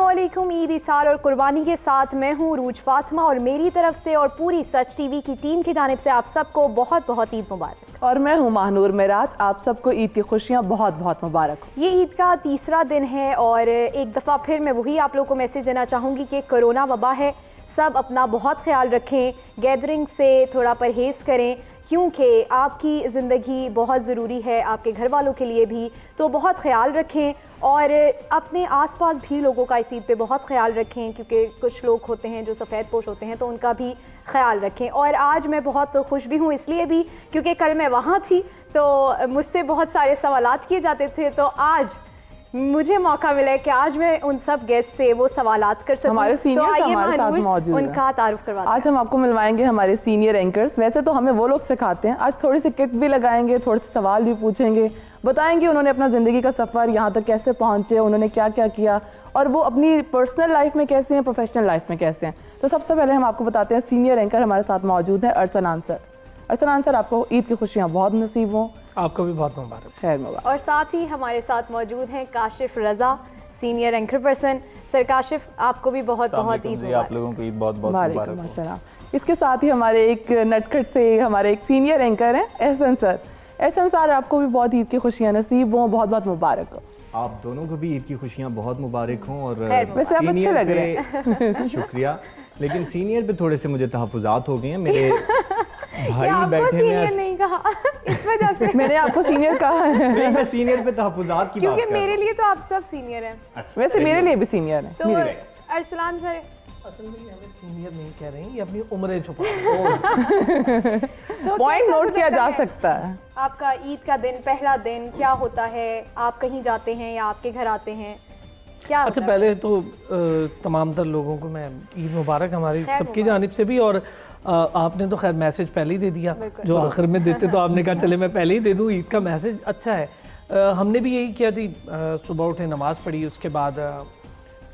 अस्सलामुअलैकुम। ईद इसार और कुर्बानी के साथ मैं हूँ रूज फातिमा और मेरी तरफ से और पूरी सच टीवी की टीम की जानिब से आप सबको बहुत बहुत ईद मुबारक। और मैं हूँ महानूर मेराज, आप सबको ईद की खुशियाँ बहुत बहुत मुबारक हो। ये ईद का तीसरा दिन है और एक दफ़ा फिर मैं वही आप लोगों को मैसेज देना चाहूँगी कि कोरोना वबा है, सब अपना बहुत ख्याल रखें, गैदरिंग से थोड़ा परहेज़ करें क्योंकि आपकी ज़िंदगी बहुत ज़रूरी है, आपके घर वालों के लिए भी, तो बहुत ख्याल रखें और अपने आसपास भी लोगों का इस ईद पे बहुत ख्याल रखें क्योंकि कुछ लोग होते हैं जो सफ़ेद पोश होते हैं, तो उनका भी ख्याल रखें। और आज मैं बहुत खुश भी हूँ इसलिए भी क्योंकि कल मैं वहाँ थी तो मुझसे बहुत सारे सवालात किए जाते थे, तो आज मुझे मौका मिला है कि आज मैं उन सब गेस्ट से वो सवालात कर सकूं। हमारे सीनियर्स तो हमारे साथ मौजूद हैं, उनका तारुफ करवाते हैं। आज हम आपको मिलवाएंगे हमारे सीनियर एंकर्स। वैसे तो हमें वो लोग सिखाते हैं, आज थोड़ी सी किट भी लगाएंगे, थोड़े से सवाल भी पूछेंगे, बताएंगे उन्होंने अपना ज़िंदगी का सफ़र यहाँ तक कैसे पहुँचे, उन्होंने क्या क्या किया और वो अपनी पर्सनल लाइफ में कैसे हैं, प्रोफेशनल लाइफ में कैसे हैं। तो सबसे पहले हम आपको बताते हैं सीनियर एंकर हमारे साथ मौजूद है अरसलान सर। अरसलान सर, आपको ईद की खुशियाँ बहुत नसीब हों। आपको भी बहुत मुबारक। खैर मुबारक। और साथ ही हमारे साथ मौजूद हैं Kashif Raza, senior anchor person. Sir Kashif, आपको भी बहुत बहुत ईद मुबारक। आप लोगों को ईद बहुत बहुत मुबारक हो। इसके साथ ही हमारे एक नटखट से हमारे एक सीनियर एंकर हैं एहसन सर। एहसन सर, आपको भी बहुत ईद की खुशियाँ नसीब हों, बहुत बहुत मुबारक हो। आप दोनों को भी ईद की खुशियाँ बहुत मुबारक हों। और वैसे आप अच्छे लग रहे हैं। शुक्रिया, लेकिन सीनियर पे थोड़े से मुझे तहफ़्फ़ुज़ात हो गए हैं। मेरे भाई बैठे हैं, नहीं कहा इस वजह से मैंने आपको सीनियर कहा है। नहीं, मैं सीनियर पे तहफ़्फ़ुज़ात की बात कर क्योंकि रहा हूं। मेरे लिए तो आप सब सीनियर हैं। अच्छा, वैसे मेरे लिए भी सीनियर है। तो अरसलान सर, असल में ये हमें सीनियर नहीं कह रही, ये अपनी उम्रें छुपा रही हैं। तो पॉइंट कैसा नोट किया गुजरता जा है सकता है। आपका ईद का दिन, पहला दिन क्या होता है? आप कहीं जाते हैं या आपके घर आते हैं, क्या अच्छा, होता है? पहले तो तमाम तर लोगों को मैं ईद मुबारक हमारी सबकी जानिब से भी। और आपने तो खैर मैसेज पहले ही दे दिया, जो आखिर में देते तो आपने कहा चले मैं पहले ही दे दूँ। ईद का मैसेज अच्छा है। हमने भी यही किया थी, सुबह उठे नमाज़ पढ़ी, उसके बाद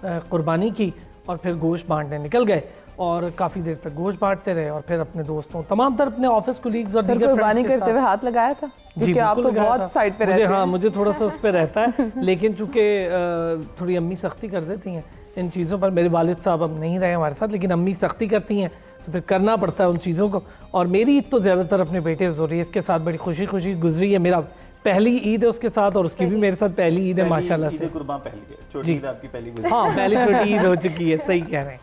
कुर्बानी की और फिर गोश्त बांटने निकल गए और काफ़ी देर तक गोश्त बांटते रहे और फिर अपने दोस्तों तमाम तर अपने ऑफिस कोलीग्स और दीगर कुर्बानी करते हुए हाथ लगाया था क्योंकि आप तो बहुत साइड पे रहते हैं। हाँ, मुझे थोड़ा सा उस पर रहता है, लेकिन चूँकि थोड़ी अम्मी सख्ती कर देती हैं इन चीज़ों पर। मेरे वालिद साहब अब नहीं रहे हमारे साथ, लेकिन अम्मी सख्ती करती हैं तो फिर करना पड़ता है उन चीज़ों को। और मेरी ईद तो ज़्यादातर अपने बेटे से हो रही है, इसके साथ बड़ी खुशी खुशी गुजरी है। मेरा पहली ईद है उसके साथ और उसकी भी मेरे साथ पहली ईद है माशाल्लाह से। कुर्बान पहली है, छोटी ईद आपकी पहली। हाँ, पहली छोटी ईद हो चुकी है, सही कह रहे हैं।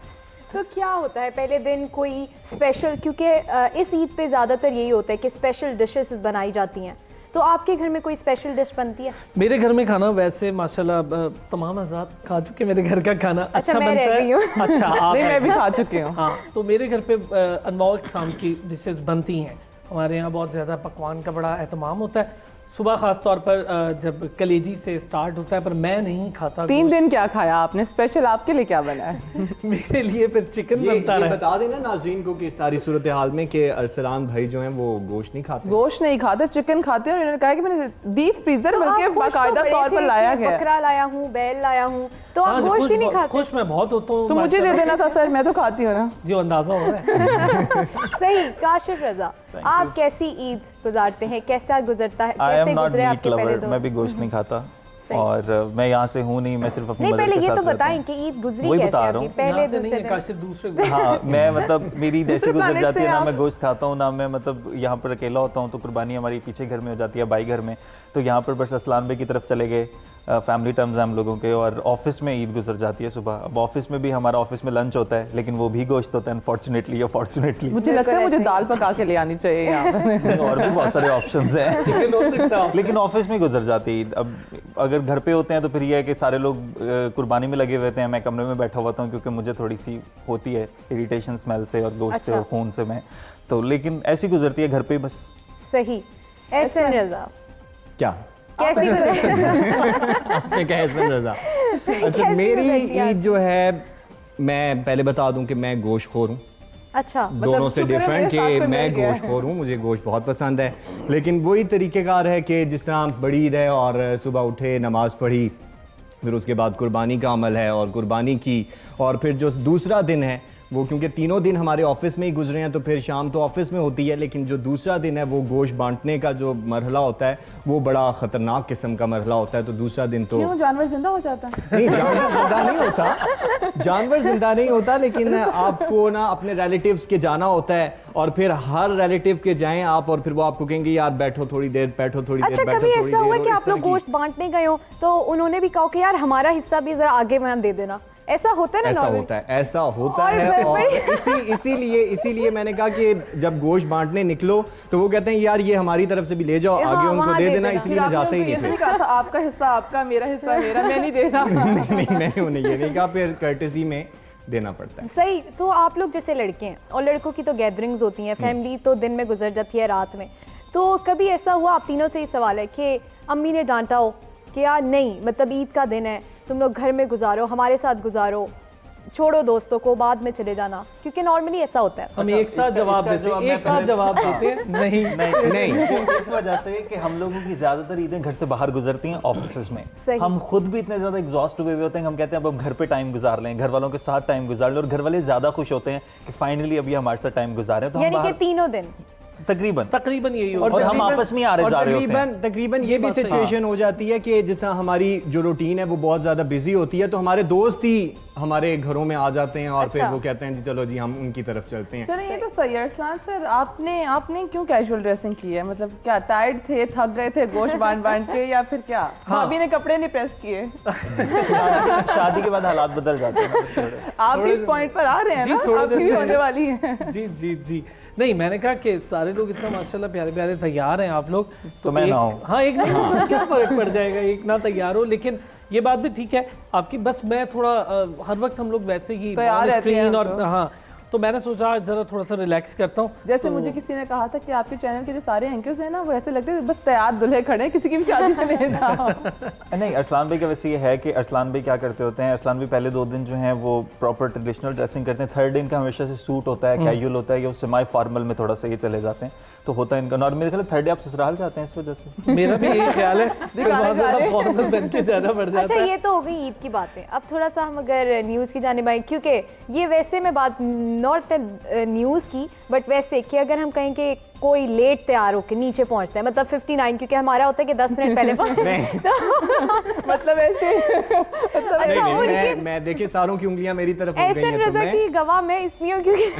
तो क्या होता है पहले दिन, कोई स्पेशल, क्योंकि इस ईद पे ज़्यादातर यही होता है कि स्पेशल डिशेस बनाई जाती हैं, तो आपके घर में कोई स्पेशल डिश बनती है? मेरे घर में खाना वैसे माशाल्लाह तमाम हज़रात खा चुके, मेरे घर का खाना अच्छा मैं बनता रह गई हूँ। है। अच्छा, आप नहीं, मैं भी खा चुकी हूँ। हाँ, तो मेरे घर पे अनवाउ किस्म की डिशेस बनती हैं। हमारे यहाँ बहुत ज़्यादा पकवान का बड़ा एहतमाम होता है। सुबह ख़ास तौर पर जब कलेजी से स्टार्ट होता है, पर मैं नहीं खाता। 3 दिन क्या खाया आपने? स्पेशल आपके लिए क्या बना है? मेरे लिए फिर चिकन बनता ये है। बता देना नाज़रीन को कि सारी सूरत हाल में कि अरसलान भाई जो हैं वो गोश्त नहीं खाते। गोश्त नहीं खाते, चिकन खाते हैं। और इन्होंने कहा कि मैंने डीप फ्रीजर बल्कि बाकायदा तौर पर लाया गया। बकरा लाया हूँ, बैल लाया हूँ, तो आप गोश्त ही नहीं खाते? खुश मैं बहुत होता हूँ। तो मुझे दे देना था सर, मैं तो खाती हूँ ना। जो अंदाजा हो रहा है। सही। काशिफ रजा, आप कैसी ईद गुजारते हैं, कैसा गुजरता है, कैसे गुजरे आपके पहले दो? मैं भी गोश्त नहीं खाता और मैं यहाँ से हूँ नहीं, मैं सिर्फ अपनी नहीं, मदर पहले के ये साथ तो रहता बताएं हूँ। कि ईद गुजरी वही कैसे बता आपकी? रहा हूँ। पहले यहाँ से दूसरे नहीं, दिन? काशिफ दूसरे हाँ, मैं मतलब मेरी ईद ऐसे गुजर planet जाती से है ना, आप- मैं गोश्त खाता हूँ ना, मैं मतलब यहाँ पर अकेला होता हूँ, तो कुर्बानी हमारी पीछे घर में हो जाती है, भाई घर में। तो यहाँ पर बस असलान भाई की तरफ चले गए, फैमिली टर्म्स हैं हम लोगों के, और ऑफिस में ईद गुजर जाती है सुबह। अब ऑफिस में भी हमारा ऑफिस में लंच होता है, लेकिन वो भी गोश्त होता है अनफॉर्चुनेटली या फॉर्चुनेटली। मुझे लगता है मुझे दाल पका के ले आनी चाहिए यहाँ पर। और भी बहुत सारे ऑप्शंस हैं, चिकन हो सकता है। लेकिन ऑफिस में गुजर जाती है ईद। अब अगर घर पे होते हैं तो फिर ये है कि सारे लोग कुर्बानी में लगे हुए होते हैं, मैं कमरे में बैठा हुआ हूँ क्योंकि मुझे थोड़ी सी होती है इरिटेशन स्मेल से और गोश्त से और खून से मैं तो, लेकिन ऐसी गुजरती है घर पे बस। सही। एहसन रजा, क्या कैसी गुजरती है? आपने कहा एहसन रजा? अच्छा, मेरी ईद जो है, मैं पहले बता दूं कि मैं गोश्तखोर हूँ। अच्छा, दोनों से शुक्र है डिफरेंट मेरे साथ कि कोई मैं मिल गया है। गोश्तखोर हूँ, मुझे गोश्त बहुत पसंद है। लेकिन वही तरीक़ेकार है कि जिस तरह बड़ी ईद है और सुबह उठे, नमाज़ पढ़ी, फिर उसके बाद कुर्बानी का अमल है और कुर्बानी की, और फिर जो दूसरा दिन है वो क्योंकि तीनों दिन हमारे ऑफिस में ही गुजरे हैं, तो फिर शाम तो ऑफिस में होती है, लेकिन जो दूसरा दिन है वो गोश्त बांटने का जो मरहला होता है वो बड़ा ख़तरनाक किस्म का मरहला होता है। तो दूसरा दिन तो क्यों जानवर जिंदा हो जाता है? नहीं, जानवर जिंदा नहीं होता, जानवर जिंदा नहीं होता, लेकिन आपको ना अपने रिलेटिव्स के जाना होता है और फिर हर रिलेटिव के जाएं आप और फिर वो आपको कहेंगे यार बैठो थोड़ी देर, बैठो थोड़ी देर, अच्छा, बैठो कभी थोड़ी ऐसा हुआ देर। कि और आप इस लोग तरह की- गोश्त बांटने गए हो तो उन्होंने भी कहा कि यार हमारा हिस्सा भी जरा आगे में दे देना, ऐसा होता है ना? ऐसा normally? होता है, ऐसा होता और है। और फिर- इसीलिए मैंने कहा कि जब गोश्त बांटने निकलो तो वो कहते हैं यार ये हमारी तरफ से भी ले जाओ, हाँ, आगे उनको वहाँ दे दे देना, देना। इसलिए मैं जाता ही नहीं नहीं फिर। कहा था आपका हिस्सा आपका, मेरा हिस्सा मेरा, मैं नहीं दे रहा। नहीं, मैंने उन्हें ये नहीं कहा, फिर कर्टेसी में देना पड़ता है। सही। तो आप लोग जैसे लड़के हैं और लड़कों की तो गैदरिंग्स होती हैं, फैमिली तो दिन में गुजर जाती है, रात में। तो कभी ऐसा हुआ, आप तीनों से ही सवाल है, कि अम्मी ने डांटा हो कि यार नहीं, मतलब ईद का दिन है, तुम लोग घर में गुजारो, हमारे साथ गुजारो, छोड़ो दोस्तों को, बाद में चले जाना, क्योंकि नॉर्मली ऐसा होता है। हम एक साथ जवाब देते हैं, एक साथ जवाब देते हैं। नहीं नहीं, वो इस वजह से कि हम लोगों की ज्यादातर ईदें घर से बाहर गुजरती हैं, ऑफिस में। सही। हम खुद भी इतने ज्यादा एग्जॉस्ट हुए हुए होते हैं, हम कहते हैं अब घर पे टाइम गुजार लें, घर वालों के साथ टाइम गुजार लें, और घर वाले ज्यादा खुश होते हैं कि फाइनली अभी हमारे साथ टाइम गुजारे, तो हम यानी कि बाहर तीनों दिन तकरीबन यही और हम तकरीबन- आपस में आ रहे और जा रहे होते हैं। तकरीबन ये भी सिचुएशन हो जाती है कि जिस तरह हमारी जो रूटीन है वो बहुत ज्यादा बिजी होती है, तो हमारे दोस्त ही हमारे घरों में आ जाते हैं और फिर अच्छा। वो कहते हैं जी चलो जी हम उनकी तरफ चलते हैं। चलो ये तो सही है। अरसलान सर, आपने क्यों कैजुअल ड्रेसिंग की है? मतलब क्या टायर्ड थे, थक गए थे गोश्त बांट के, या फिर क्या भाभी ने कपड़े नहीं प्रेस किए? शादी के बाद हालात बदल जाते हैं। आप भी इस पॉइंट पर आ रहे हैं जी, ना, थोड़ी आपकी देर भी से- होने वाली है। जी जी जी। नहीं, मैंने कहा कि सारे लोग इतना माशाल्लाह प्यारे प्यारे तैयार हैं आप लोग, तो मैं एक- ना हूं। हाँ, एक नहीं तो क्या फर्क पड़ जाएगा, एक ना तैयार हो। लेकिन ये बात भी ठीक है आपकी, बस मैं थोड़ा हर वक्त हम लोग वैसे ही तैयार रहते हैं स्क्रीन हम और तो। हाँ, तो मैंने सोचा आज जरा थोड़ा सा रिलैक्स करता हूँ। जैसे मुझे किसी ने कहा था कि आपके चैनल के जो सारे एंकर्स हैं ना, वो ऐसे लगते हैं बस तैयार दूल्हे खड़े हैं, किसी की भी शादी में नहीं जाओ। नहीं, अरसलान भाई का वैसे ये है कि अरसलान भाई क्या करते होते हैं, अरसलान भाई पहले 2 दिन जो हैं वो प्रॉपर ट्रेडिशनल ड्रेसिंग करते हैं, थर्ड दिन का हमेशा से सूट होता है, कैजुअल होता है, या सेमी फॉर्मल में थोड़ा सा ये चले जाते हैं, तो होता है इनका। और मेरे ख्याल थर्ड डे आप ससुराल जाते हैं इस वजह से। मेरा भी यही ख्याल है, फिर दिखाने बहुत ज्यादा जा रहे। फॉर्मल बन के ज्यादा बढ़ जाता अच्छा, है। ये तो हो गई ईद की बातें। अब थोड़ा सा हम अगर न्यूज़ की जानिब आए, क्योंकि ये वैसे में बात नॉट न्यूज़ की, बट वैसे कि अगर हम कहें कि कोई लेट तैयार होकर नीचे पहुंचता है, मतलब 59, क्योंकि हमारा होता है कि 10 मिनट पहले मतलब ऐसे मैं देखिए सारों की उंगलियां मेरी तरफ हो गई ऐसे हैं, तो रजा मैं की गवाह मैं इसलिए हूँ क्योंकि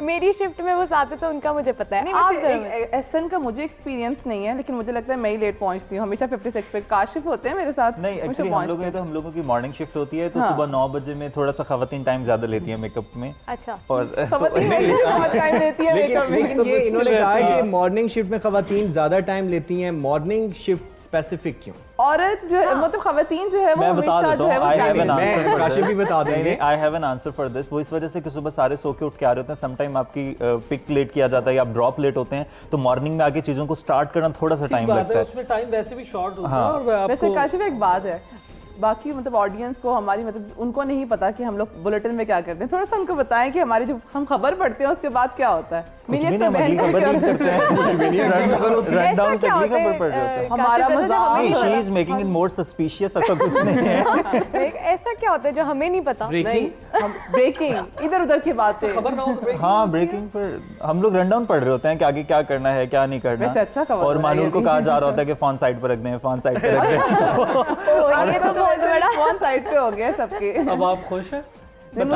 मेरी शिफ्ट में वो साथ है, तो उनका मुझे पता है। आप एहसन का मुझे एक्सपीरियंस नहीं है, लेकिन मुझे लगता है मैं ही लेट पहुंचती हूँ हमेशा। 56 पे काशिफ होते हैं मेरे साथ। नहीं, हमेशा एक्चुअली हम लोगों की मॉर्निंग शिफ्ट होती है, तो हाँ। सुबह 9 बजे में थोड़ा सा खवातीन टाइम ज्यादा लेती है मेकअप में। अच्छा, और खवातीन बहुत टाइम लेती है मेकअप में। लेकिन ये इन्होंने कहा है कि मॉर्निंग शिफ्ट में खवातीन ज्यादा टाइम लेती हैं, मॉर्निंग शिफ्ट स्पेसिफिक क्यों? औरत जो है, मतलब खवातीन जो है वो मैं बता हमेशा देता जो है हूँ, वो I have an time- answer for Kashif this. भी बता देंगे। नहीं, I have an answer for this. वो इस वजह से कि सुबह सारे सो के उठ के आ रहे होते हैं, समटाइम आपकी पिक लेट किया जाता है या आप ड्रॉप लेट होते हैं, तो मॉर्निंग में आके चीज़ों को स्टार्ट करना थोड़ा सा टाइम बात लगता है, है। उसमें टाइम वैसे भी शॉर्ट होता है। हाँ। और वैसे आपको काशिफ एक बात है, बाकी मतलब ऑडियंस को हमारी मतलब उनको नहीं पता कि हम लोग बुलेटिन में क्या करते हैं। थोड़ा सा उनको बताएं कि हमारी जो हम खबर पढ़ते हैं उसके बाद क्या होता है। कुछ मेरी भी अक्सर नहीं, हम अगली बहन खबर का नहीं क्या करते हैं, कुछ भी नहीं, रन डाउन से ऐसा अगली क्या खबर होता पढ़ रहे होते है, हैं। हमारा काशिफ, मजाक हमें नहीं, नहीं she is making it more suspicious, ऐसा कुछ नहीं है। ऐसा क्या होता है जो हमें नहीं पता? नहीं, ब्रेकिंग हम ब्रेकिंग इधर उधर की बातें। खबर ना हो तो breaking हाँ, ब्रेकिंग पर हम लोग रन डाउन पढ़ रहे होते हैं कि आगे क्या करना है, क्या नहीं करना। वैसे अच्छा खबर और बनाई मानूर को अभी। कहा जा रहा होता है कि फोन साइड पर रख दें, फोन साइड पर रख दें। ओ, ये तो बहुत बड़ा। फोन साइड पे हो गया सबके। अब आप खुश हैं? नहीं,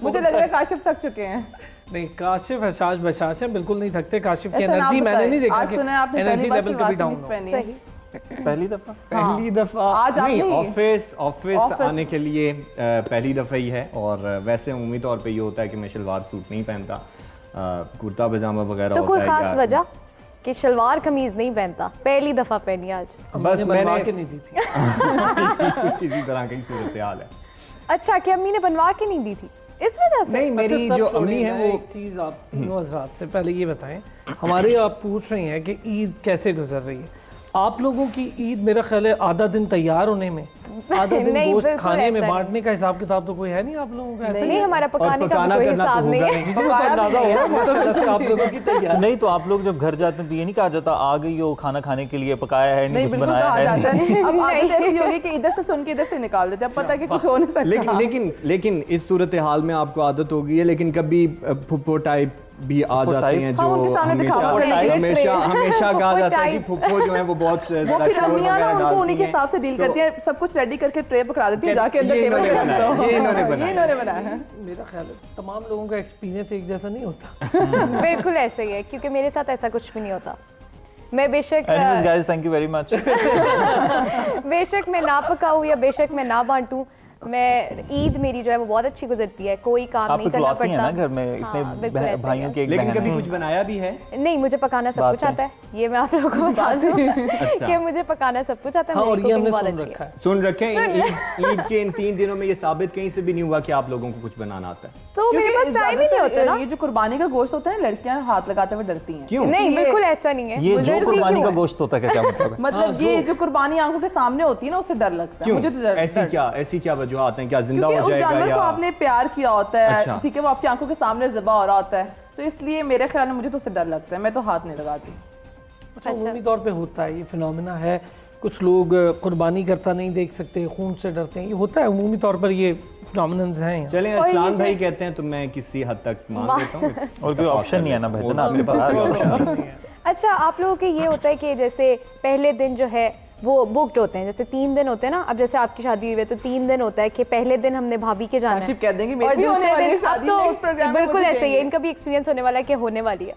मुझे लग रहा है काशिफ थक चुके हैं। नहीं, काशिफ हशाश बशाश है, बिल्कुल नहीं थकते। काशिफ की ऐसा ना एनर्जी मैंने बताएं। नहीं देखा आज कि सुना है आपने एनर्जी पहली बार लेवल कभी सलवार डाउन कमीज हो। पहनी है। सही। पहली दफा पहली दफा आज आप नहीं, नहीं। Office office. आने के लिए पहली दफा ही है। और वैसे उम्मीद तौर पे ये होता है कि मैं शलवार सूट नहीं पहनता, कुर्ता पजामा वगैरह तो होता कोई है खास या- वजह कि शलवार कमीज नहीं पहनता? पहली दफा पहनी आज। बस हमने बनवा मैंने के नहीं दी थी। कुछ इसी तरह की सूरत हाल है। अच्छा, कि अम्मी ने बनवा के नहीं दी थी इस वजह से? नहीं, मेरी अच्छा, सब जो छोड़ें, अम्मी है मैं वो एक चीज आप तीनों हजरात से पहले ये बताएं, हमारे आप पूछ रही हैं कि ईद कैसे गुजर रही है। आप लोगों की ईद मेरा ख्याल है आधा दिन तैयार होने में, आधा दिन नहीं, गोश्त बिल्कुल खाने में, ऐसा बांटने का हिसाब किताब तो कोई है नहीं आप लोगों का, ऐसा नहीं, हमारा और पकाने का पकाना कोई करना तो हिसाब नहीं होगा है। नहीं। जी, मुझे अंदाजा होगा माशाल्लाह से आप लोगों की तैयारी। नहीं तो आप लोग जब घर जाते हैं तो ये नहीं कहा जाता आ गई हो खाना खाने के लिए, पकाया है नहीं, कुछ बिल्कुल बनाया कहा है जाता नहीं। है। अब आदत ऐसी होगी कि इधर से सुन के इधर से निकाल देते हैं, अब पता है कि कुछ हो नहीं सकता। लेकिन इस सूरत हाल में आपको आदत हो गई है, लेकिन कभी फुप्पो टाइप भी आ जाते टाइप? हैं हाँ, उनके जो सामने दिखावा करेंगे, हमेशा हमेशा कहा फुप्पो जाता है कि टाइप। फुप्पो जो है वो बहुत वो ज़रा फिर शोर अम्मियाँ ना वगैरह उनको उन्हीं के डालती हिसाब से डील करती हैं, सब कुछ रेडी करके ट्रे पकड़ा देती हैं, जाके अंदर ये टेबल इन्होंने पे रख बनाया, दो। ये इन्होंने ये बनाया। इन्होंने बनाया है। मेरा ख्याल है तमाम लोगों का एक्सपीरियंस एक जैसा नहीं होता। बिल्कुल ऐसे ही है, क्योंकि मेरे साथ ऐसा कुछ भी नहीं होता। मैं बेशक Anyways guys, thank you very much. बेशक मैं ना पकाऊं या बेशक मैं ना बांटूं, मैं ईद मेरी जो है वो बहुत अच्छी गुजरती है, कोई काम आप नहीं करना इकलौती हैं पड़ता। ना घर में, हाँ, इतने बिल्कुल ऐसे ही भाइयों है। की एक लेकिन बहन कभी है। कुछ बनाया भी है? नहीं, मुझे पकाना सब बात कुछ है। आता है, ये मैं आप लोगों को बता दूं अच्छा। कि मुझे पकाना सब कुछ आता है। हाँ, और मेरी ये cooking हमने बहुत सुन अच्छी रखा है। है। सुन रखे हैं ईद के इन 3 दिनों में ये साबित कहीं से भी नहीं हुआ कि आप लोगों को कुछ बनाना आता है। तो मेरे क्योंकि पास टाइम ही नहीं होता ना। ये जो कुर्बानी का गोश्त होता है, लड़कियां हाथ लगाते हुए डरती हैं। क्यों? नहीं, ये- बिल्कुल ऐसा नहीं है। ये मुझे जो डरती कुर्बानी क्यों का है? गोश्त होता है क्या मतलब है? मतलब ये जो कुर्बानी आंखों के सामने होती है ना, उससे डर लगता है। क्यों? मुझे तो डर ऐसी क्या वजूहत हैं? क्या जिंदा क्योंकि हो उस जाएगा जानवर या को आपने प्यार किया होता है, अच्छा। ठीक है, वो आपकी आंखों के सामने ज़िबा हो रहा होता है, तो इसलिए मेरे ख्याल में मुझे तो उससे डर लगता है, मैं तो हाथ नहीं लगाती। अच्छा, उमूमी तौर पे होता है, ये फिनोमेना है। कुछ लोग कुर्बानी करता नहीं देख सकते, खून से डरते हैं, ये होता है उमूमी तौर पर, ये फिनोमेनन्स हैं यहाँ। चलें, और ये अरसलान जो- भाई कहते हैं तो मैं किसी हद तक मान लेता हूँ। और कोई ऑप्शन नहीं है ना भाई, ना आपके मेरे पास कोई ऑप्शन option नहीं है। अच्छा, आप लोगों के ये होता है कि जैसे पहले दिन जो है वो बुक्ड होते हैं, जैसे 3 दिन होते हैं ना, अब जैसे आपकी शादी हुई है तो 3 दिन होता है कि पहले दिन हमने भाभी के जाना है काशिफ कह देंगे मेरी और भी होने दूसरे वाली है दिन शादी, अब next program में बिल्कुल मुझे ऐसे ही है, देंगे। इनका भी एक्सपीरियंस होने वाला है कि होने वाली है,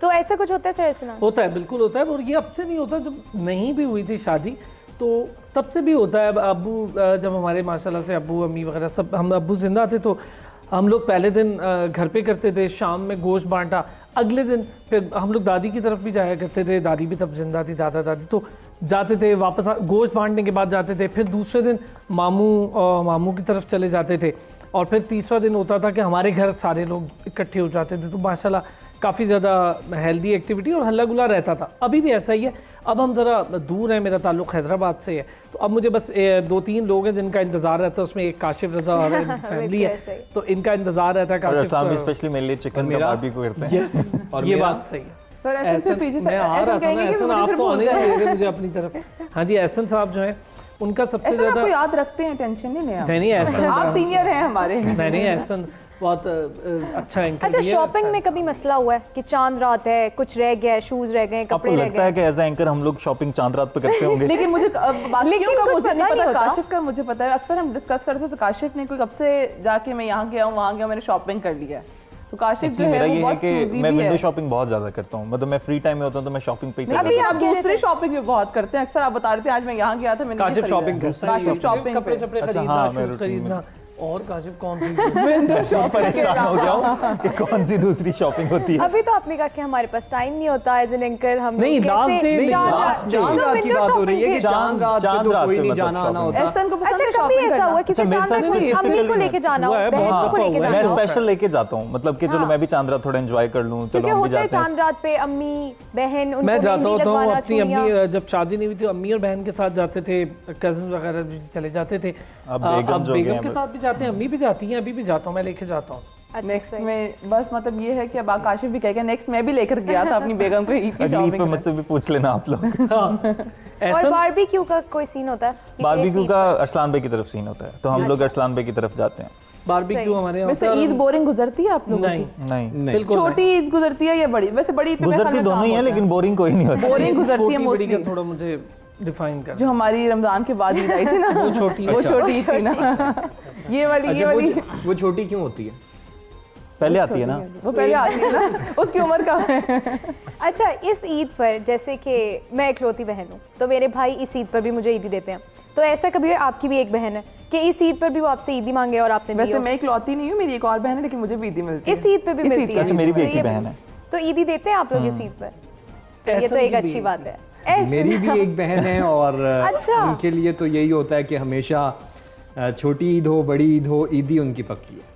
तो ऐसा कुछ होता है सर अर्चना? होता है, बिल्कुल होता है, और ये अब से नहीं होता, जब नहीं भी हुई थी शादी तो तब से भी होता है। अब अब्बू जब हमारे माशाल्लाह से अब्बू अम्मी वगैरह सब, हम अब्बू जिंदा थे तो हम लोग पहले दिन घर पे करते थे, शाम में गोश्त बांटा, अगले दिन फिर हम लोग दादी की तरफ भी जाया करते थे, दादी भी तब जिंदा थी, दादा दादी, तो जाते थे वापस गोश्त बांटने के बाद जाते थे, फिर दूसरे दिन मामू की तरफ चले जाते थे, और फिर तीसरा दिन होता था कि हमारे घर सारे लोग इकट्ठे हो जाते थे। तो माशाल्लाह काफ़ी ज़्यादा हेल्दी एक्टिविटी और हल्ला गुला रहता था। अभी भी ऐसा ही है, अब हम ज़रा दूर हैं, मेरा ताल्लुक़ हैदराबाद से है, तो अब मुझे बस 2-3 लोग हैं जिनका इंतज़ार रहता है, उसमें एक काशिफ रज़ा और फैमिली है, ऐसे ही। तो इनका इंतज़ार रहता है। और काशिफ अरसलान भी स्पेशली मेरे लिए चिकन का मेरा- बारबेक्यू करते हैं। यस, और ये मेरा- बात सही है। सर ऐसे से एहसन, पीछे से मैं आ रहा था ना, कहेंगे कि एहसन मुझे आप फिर तो भूल आने नहीं जाए। दे रहे मुझे अपनी तरफ। हाँ जी, एहसन साहब जो है उनका सबसे ऐसा आपको ज़्यादा, याद रखते हैं, टेंशन नहीं लें आप। नहीं एहसन, आप सीनियर हैं हमारे। नहीं एहसन बहुत अच्छा एंकर अच्छा, भी है। शॉपिंग में कभी मसला हुआ है कि चांद रात है, कुछ रह गया है, शूज रह गए, आपको कपड़े रह लगता है गए? कि एज एंकर हम लोग शॉपिंग चांद रात पे करते होंगे? लेकिन मुझे बाकियों लेकिन का कुछ मुझे नहीं पता नहीं पता, होता। काशिफ का मुझे पता है। अक्सर हम डिस्कस करते हैं तो काशिफ ने कोई कब से जाके मैं यहाँ गया हूँ वहाँ गया, मैंने शॉपिंग कर लिया है, तो काशिफ जो Actually, मेरा है वो ये है बहुत कि choosy मैं भी विंडो है। शॉपिंग बहुत ज्यादा करता हूँ, मतलब मैं फ्री टाइम में होता हूँ तो मैं शॉपिंग पे ही चला अभी जाता आप दूसरी शॉपिंग भी बहुत करते हैं, अक्सर आप बता रहे थे आज मैं यहाँ गया था, मैंने ये काशिफ खरीदा शॉपिंग है। करता है, काशिफ शॉपिंग कपड़े पे। शपड़े अच्छा, खरीदना, हाँ, मैं शूज routine में। खरीदना, और काशिफ कौन सी हूँ। परेशान हो गया हूँ कि कौन सी दूसरी शॉपिंग होती है। अभी तो आपने कहा कि हमारे पास टाइम नहीं होता एज एन एंकर, हम नहीं, लोग last कैसे- day नहीं, चांद लास्ट रात- चांद तो रात की window बात हो रही है कि shopping चांद रात पे चांद तो रात कोई पे नहीं मतलब जाना आना shopping। होता। एहसन को पसंद अच्छा, है कभी शॉपिंग ऐसा करना। हुआ क्योंकि अच्छा, मेरे चांद साथ रात को specifically अम्मी को नहीं लेके जाना हो, हुआ है, बहन बहुत को दफा लेके हुआ है। मैं जाना हो, स्पेशल लेके जाता हूँ, मतलब कि चलो हाँ। मैं भी चांद रात थोड़ा एंजॉय कर लूँ, क्योंकि चलो हम भी होता है जाते हैं। चांद रात पे अम्मी बहन उनको मैं जाता मेहंदी होता हूँ लगवाना, अपनी चूड़ियाँ। अम्मी, जब शादी नहीं हुई थी अम्मी और बहन के साथ जाते थे, कजन वगैरह भी चले जाते थे। अब बेगम जो बेगम गए हैं के बस। साथ भी जाते हैं, अम्मी भी जाती हैं, अभी भी जाता हूँ, मैं लेके जाता हूँ। अच्छा, नेक्स्ट सही। में बस मतलब ये है कि अब काशिफ भी कहेगा नेक्स्ट मैं भी लेकर गया था अपनी बेगम को ईद की अगली ईद पे शॉपिंग। मुझसे भी पूछ लेना आप लोग। और ऐसा बारबेक्यू का कोई सीन होता है कि बारबेक्यू किस का अरसलान भाई की तरफ सीन होता है, तो हम लोग अरसलान भाई की तरफ जाते हैं। बारबेक्यू हमारे यहाँ वैसे होता है ईद और- बोरिंग गुजरती है आप लोगों नहीं, की? नहीं, नहीं बिल्कुल नहीं। छोटी ईद गुजरती है या बड़ी? वैसे बड़ी ईद पे मेरे ख्याल गुजरती में दोनों ही काम है होता लेकिन बोरिंग कोई नहीं होती। बोरिंग गुजरती है छोटी बड़ी मोस्टली। का थोड़ा मुझे डिफाइन कर। जो हमारी रमजान के बाद ईद आई थी ना, वो छोटी वो अच्छा। छोटी ईद थी ना, ये वाली अच्छा, वाली वो छोटी क्यों होती है? पहले आती है ना। वो पहले आती है ना, उसकी उम्र का है। अच्छा, इस ईद पर जैसे कि मैं इकलौती बहन हूँ तो मेरे भाई इस ईद पर भी मुझे ईदी देते हैं, तो ऐसा कभी है आपकी भी एक बहन है कि इस ईद पर भी वो आपसे ईदी मांगे और आपने दी वैसे हो? मैं इकलौती नहीं हूँ, मेरी एक और बहन है लेकिन मुझे भी ईदी मिलती है। इस ईद पे भी इस ईद मिलती पे। है? अच्छा, मेरी भी तो एक ही ये- बहन है। तो ईदी देते हैं आप लोग इस ईद पर? तो ये ऐसा तो एक भी अच्छी है। बात है। ऐसे- मेरी भी एक बहन है और अच्छा। उनके लिए तो यही होता है कि हमेशा छोटी ईद हो बड़ी ईद हो, ईदी उनकी पक्की है।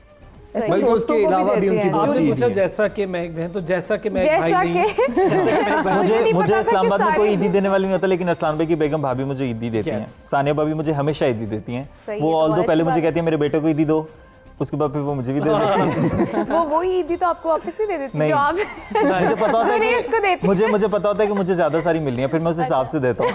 ऐसे बल्कि दोस्तों उसके को भी अलावा भी देती उनकी हैं। बहुत आपने सी पूछा ईदी है। जैसा कि मैं एक बहन, तो जैसा कि मैं एक जैसा भाई नहीं कि मुझे नहीं पता था इस्लामाबाद कि में कोई सारे- ईदी देने वाली नहीं होता, लेकिन अरसलान भाई की बेगम भाभी मुझे ईदी देती हैं। Yes. सानिया भाभी मुझे हमेशा ईदी देती हैं। सही वो है, ऑल बहुत दो पहले अच्छी मुझे बात कहती है मेरे बेटे को ईदी दो, उसके बाद फिर वो मुझे भी दे देती है। वो वही ईदी तो आपको वापस नहीं दे देती नहीं। जो आप मुझे पता होता नहीं, इसको है देती कि मुझे पता होता है कि मुझे ज्यादा सारी मिलनी है, फिर मैं उस हिसाब से देता हूँ।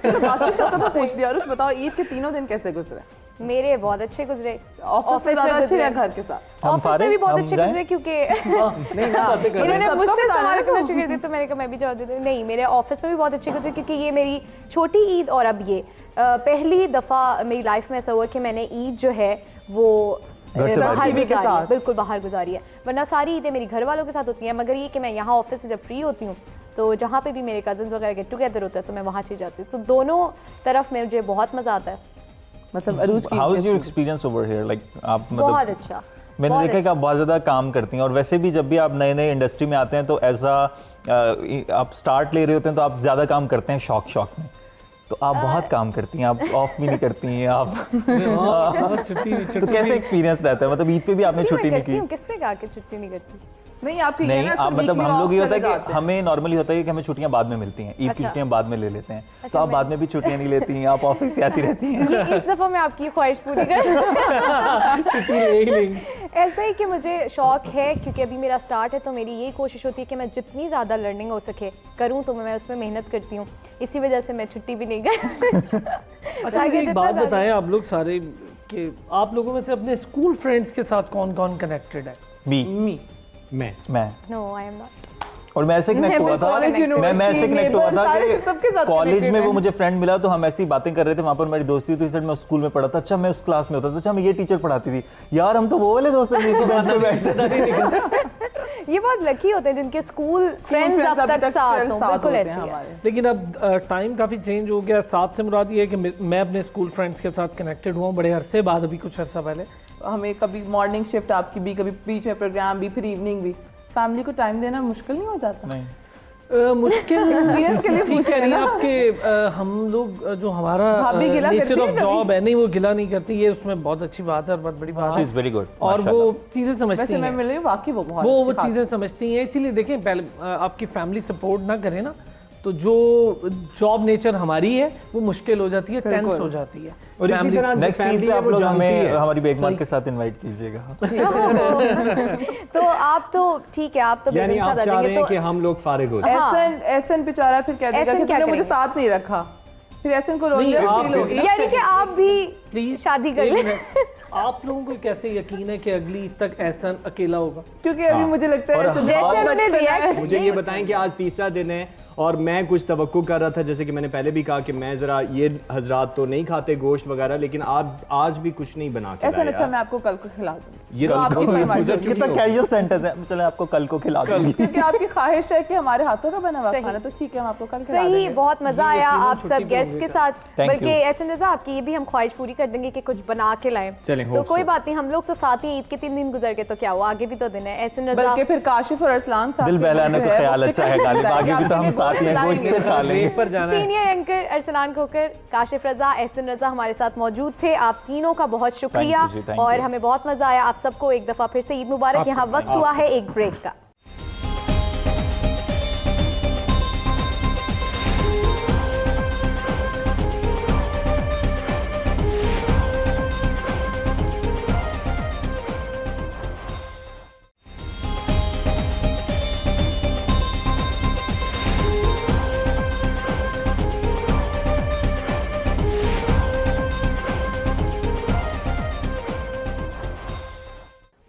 तो बाकी सबका तो पूछ लिया। अरुष बताओ ईद के तीनों दिन कैसे गुजरे? मेरे बहुत अच्छे गुजरे। ऑफिस में ज्यादा अच्छे गुजरे। या घर के साथ? हम ऑफिस में फारे भी बहुत हम अच्छे जाएं? गुजरे क्योंकि नहीं ना, इन्होंने सबका मुझसे बताना सवाल है करना तो। शुरू कर दिया तो मैंने कहा मैं भी जवाब दे दूं। नहीं, मेरे ऑफिस में भी बहुत अच्छे गुजरे क्योंकि ये मेरी छोटी ईद और अब ये पहली दफ़ा मेरी लाइफ में ऐसा हुआ कि मैंने ईद जो है वो घर से बाहर बाहर की। के गुजारी है, साथ। बिल्कुल बाहर गुजारी है। वरना सारी ईदें मेरी घर वालों के साथ होती हैं, मगर ये कि मैं यहाँ ऑफिस से जब फ्री होती हूँ तो जहाँ पे भी मेरे कजन्स वगैरह गेट टुगेदर होता है तो मैं वहाँ चली जाती हूँ। तो दोनों तरफ में मुझे बहुत मज़ा आता है। मतलब अरुज की how is your experience over here? Like आप बहुत मतलब अच्छा। मैंने बहुत देखा है कि आप बहुत ज़्यादा काम करती हैं, और वैसे भी जब भी आप नए नए इंडस्ट्री में आते हैं तो ऐसा आप स्टार्ट ले रहे होते हैं तो आप ज़्यादा काम करते हैं शौक में, तो आप बहुत काम करती हैं, आप ऑफ भी नहीं करती हैं आप। बहुत छुट्टी तो कैसे एक्सपीरियंस रहता है? मतलब ईद पे भी आपने छुट्टी नहीं करती हूँ, की? किसने कहा कि छुट्टी नहीं करती? नहीं आपकी ये नहीं, ना आप सिर्फ मतलब weekly हम लोग off ये होता है चले कि जाते हैं। हमें नॉर्मली होता है कि हमें छुट्टियां बाद में मिलती हैं, ईद की अच्छा। छुट्टियां बाद में ले लेते हैं, तो अच्छा, आप मैं- बाद में भी छुट्टियां नहीं लेती हैं, आप ऑफिस से आती रहती हैं। ये इस दफ़ा मैं आपकी ख्वाहिश पूरी कर छुट्टी ले ही लेंगे। ऐसा ही कि मुझे शौक है क्योंकि अभी मेरा स्टार्ट है तो मेरी यही कोशिश होती है कि मैं जितनी ज़्यादा लर्निंग हो सके करूँ, तो मैं उसमें मेहनत करती हूँ। इसी वजह से मैं छुट्टी भी नहीं कर अच्छा मुझे एक बात बताएं, आप लोग सारे कि आप लोगों में से अपने स्कूल फ्रेंड्स के साथ कौन कौन कनेक्टेड है? बी मी मैं नो आई एम नॉट। और मैं ऐसे कनेक्ट हुआ था, college, मैं ऐसे university, कनेक्ट हुआ neighbor, था सारे सबके साथ कि कॉलेज connected में वो हैं। मुझे फ्रेंड मिला तो हम ऐसी बातें कर रहे थे, वहाँ पर मेरी दोस्ती हुई, तो इस मैं उस स्कूल में पढ़ा था, अच्छा मैं उस क्लास में होता था, अच्छा मैं ये टीचर पढ़ाती थी, यार हम तो वो वाले दोस्त हैं जो बेंच पे बैठते थे। ये बहुत लकी होते हैं जिनके स्कूल फ्रेंड्स अब तक साथ हों, बिल्कुल ऐसे ही है। लेकिन अब टाइम काफ़ी चेंज हो गया। साथ से मुराद ये है कि मैं अपने स्कूल फ्रेंड्स के साथ कनेक्टेड हुआ हूँ बड़े अरसे बाद, अभी कुछ अरसा पहले। हमें कभी मॉर्निंग शिफ्ट आपकी भी, कभी बीच में प्रोग्राम भी, फिर इवनिंग भी। फैमिली को टाइम देना मुश्किल नहीं हो जाता? नहीं, मुश्किल Experience के लिए ठीक पूछ है, रहे नहीं हैं ना। आपके हम लोग जो हमारा भाभी गिला नेचर करती ऑफ हैं कभी? जॉब है, नहीं वो गिला नहीं करती, ये उसमें बहुत अच्छी बात है और बहुत बड़ी बात शी है। इज वेरी गुड, और वो चीज़ें समझती वैसे मैं हैं, मिल रही हूँ, वाकई वो बहुत वो अच्छी बात चीज़ें समझती हैं। इसीलिए देखें, पहले आपकी फैमिली सपोर्ट ना करे ना तो जो जॉब नेचर हमारी है वो मुश्किल हो जाती है, टेंस बिल्कुल। हो जाती है। और इसी Family- तरह नेक्स्ट ईद फैमिली पे है आप वो लोग जानती हमें है। हमारी बेगमात के साथ इनवाइट कीजिएगा। तो आप तो ठीक है, आप तो यानी बेगम आप साथ आ चाह जाएंगे रहे हैं तो कि हम लोग फारिग हो जाए। हाँ। एहसन बेचारा फिर कह देगा एहसन कि क्या तूने मुझे करेंगे? साथ नहीं रखा, फिर एहसन को नहीं, रोने आप फील होगी। यानी कि आप भी प्लीज शादी कर लें। आप लोगों को कैसे यकीन है कि अगली ईद तक एहसन अकेला होगा? क्योंकि अभी मुझे लगता है और एहसन जैसे बहुत उन्होंने बचपन है। रिएक्ट मुझे ये बताएं कि आज तीसरा दिन है और मैं कुछ तवक्को कर रहा था, जैसे कि मैंने पहले भी कहा कि मैं जरा ये हजरात तो नहीं खाते गोश्त वगैरह, लेकिन आप आज भी कुछ नहीं बना के एहसन लाए अच्छा यार। मैं आपको कल को खिला दूंगी। ये तो आपकी आपकी फरमाइश गुजर होगी। चुकी कितना हो। कैजुअल सेंटेंस है, चलो आपको कल को खिला दूंगी। क्योंकि आपकी ख्वाहिश है कि हमारे हाथों का बना हुआ सही। खाना, तो ठीक है हम आपको कल खिला सही, देंगे। बहुत मजा आया यकीनन आप छुट्टी सब पे गेस्ट होंगे के साथ। Thank बल्कि you. एहसन रज़ा, आपकी ये भी हम ख्वाहिश पूरी कर देंगे कि कुछ बना के लाएं। चलें, तो hope कोई so. बात नहीं, हम लोग तो साथ ही ईद के 3 दिन गुजर के तो क्या हुआ, आगे भी तो दिन है। एहसन रज़ा बल्कि फिर काशिफ और अरसलान साहब दिल के बहलाने जो का है, ख्याल वो अच्छा है गालिब, आगे भी तो हम साथ ही हैं, गोश्त पे खा लेंगे। ब्रेक पर जाना है। सीनियर एंकर अरसलान खोकर, काशिफ रज़ा, एहसन रज़ा हमारे साथ मौजूद थे। आप तीनों का बहुत शुक्रिया Thank you जी, thank और you. हमें बहुत मजा आया। आप सबको एक दफा फिर से ईद मुबारक। यहाँ वक्त हुआ है एक ब्रेक का।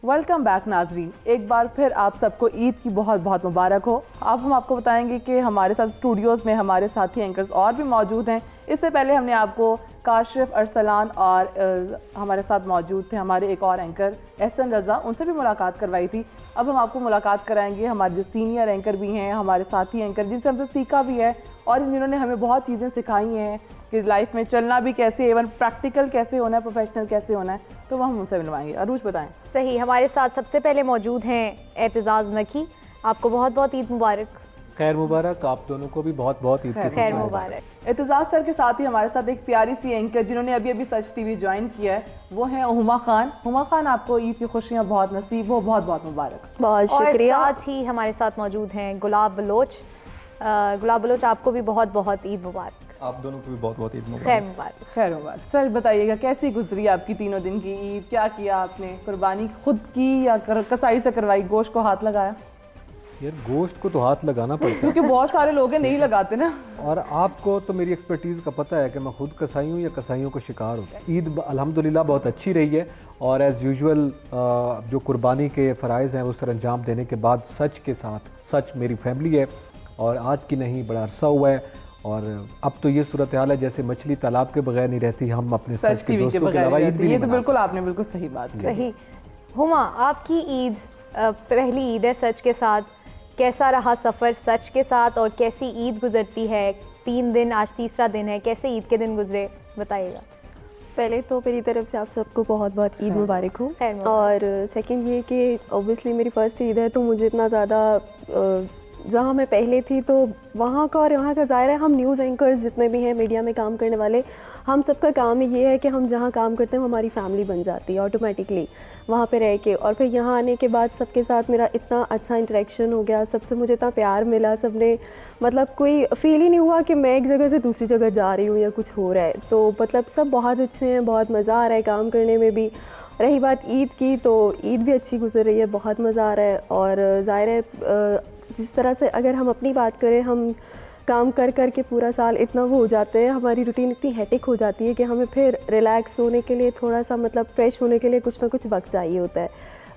वेलकम बैक नाजरीन, एक बार फिर आप सबको ईद की बहुत बहुत मुबारक हो। अब हम आपको बताएंगे कि हमारे साथ स्टूडियोज़ में हमारे साथी एंकर्स और भी मौजूद हैं। इससे पहले हमने आपको काशिफ, अरसलान और हमारे साथ मौजूद थे हमारे एक और एंकर एहसन रज़ा, उनसे भी मुलाकात करवाई थी। अब हम आपको मुलाकात कराएंगे हमारे जो सीनियर एंकर भी हैं, हमारे साथी एंकर जिनसे हमसे सीखा भी है और जिन्होंने हमें बहुत चीज़ें सिखाई हैं कि लाइफ में चलना भी कैसे, इवन प्रैक्टिकल कैसे होना है, प्रोफेशनल कैसे होना है। तो वो हम उनसे मिलवाएंगे। अरूज बताएं। सही, हमारे साथ सबसे पहले मौजूद हैं एतजाज़ नकी। आपको बहुत बहुत ईद मुबारक। खैर मुबारक, आप दोनों को भी बहुत बहुत ईद की खैर मुबारक। एतजाज सर के साथ ही हमारे साथ एक प्यारी सी एंकर जिन्होंने अभी अभी सच टीवी ज्वाइन किया है, वो है हुमा खान। हुमा खान, आपको ईद की खुशियाँ बहुत नसीब हो, बहुत बहुत मुबारक। बहुत और शुक्रिया। साथ ही हमारे साथ मौजूद हैं गुलाब बलोच। गुलाब बलोच, आपको भी बहुत बहुत ईद मुबारक। आप दोनों को भी बहुत बहुत ईद मुबारक। खैर मुबारक। खैर मुबारक। सर बताइएगा, कैसी गुजरी आपकी तीनों दिन की ईद? क्या किया आपने? कुर्बानी खुद की या कसाई से करवाई? गोश्त को हाथ लगाया? यार गोश्त को तो हाथ लगाना पड़ता है, क्योंकि बहुत सारे लोग हैं नहीं लगाते ना। और आपको तो मेरी एक्सपर्टीज़ का पता है कि मैं खुद कसाई हूँ या कसाईयों का शिकार हूँ। ईद अल्हम्दुलिल्लाह बहुत अच्छी रही है, और एज़ यूजुअल जो कुर्बानी के फ़राइज़ हैं उस पर अंजाम देने के बाद सच के साथ, सच मेरी फैमिली है और आज की नहीं बड़ा अरसा हुआ है, और अब तो ये सूरत हाल है जैसे मछली तालाब के बगैर नहीं रहती, हम अपने सच के दोस्तों के अलावा ईद भी ये नहीं तो मना बिल्कुल आपने बिल्कुल सही बात की। सही। हुमा, आपकी ईद पहली ईद है सच के साथ, कैसा रहा सफ़र सच के साथ और कैसी ईद गुजरती है? 3 दिन, आज तीसरा दिन है, कैसे ईद के दिन गुजरे बताइएगा। पहले तो मेरी तरफ से आप सबको बहुत बहुत ईद मुबारक हो। खैर मुबारक। और सेकंड ये कि ऑब्वियसली मेरी फ़र्स्ट ईद है, तो मुझे इतना ज़्यादा जहाँ मैं पहले थी तो वहाँ का और यहाँ का ज़ाहिर है, हम न्यूज़ एंकर्स जितने भी हैं मीडिया में काम करने वाले, हम सबका काम ही ये है कि हम जहाँ काम करते हैं हमारी फैमिली बन जाती है ऑटोमेटिकली वहाँ पे रह के। और फिर यहाँ आने के बाद सबके साथ मेरा इतना अच्छा इंटरेक्शन हो गया, सबसे मुझे इतना प्यार मिला, सबने मतलब कोई फील ही नहीं हुआ कि मैं एक जगह से दूसरी जगह जा रही हूँ या कुछ हो रहा है। तो मतलब सब बहुत अच्छे हैं, बहुत मज़ा आ रहा है काम करने में भी। रही बात ईद की, तो ईद भी अच्छी गुजर रही है, बहुत मज़ा आ रहा है। और ज़ाहिर है जिस तरह से अगर हम अपनी बात करें, हम काम कर कर के पूरा साल इतना वो हो जाते हैं, हमारी रूटीन इतनी हेटिक हो जाती है कि हमें फिर रिलैक्स होने के लिए थोड़ा सा मतलब फ्रेश होने के लिए कुछ ना कुछ वक्त चाहिए होता है।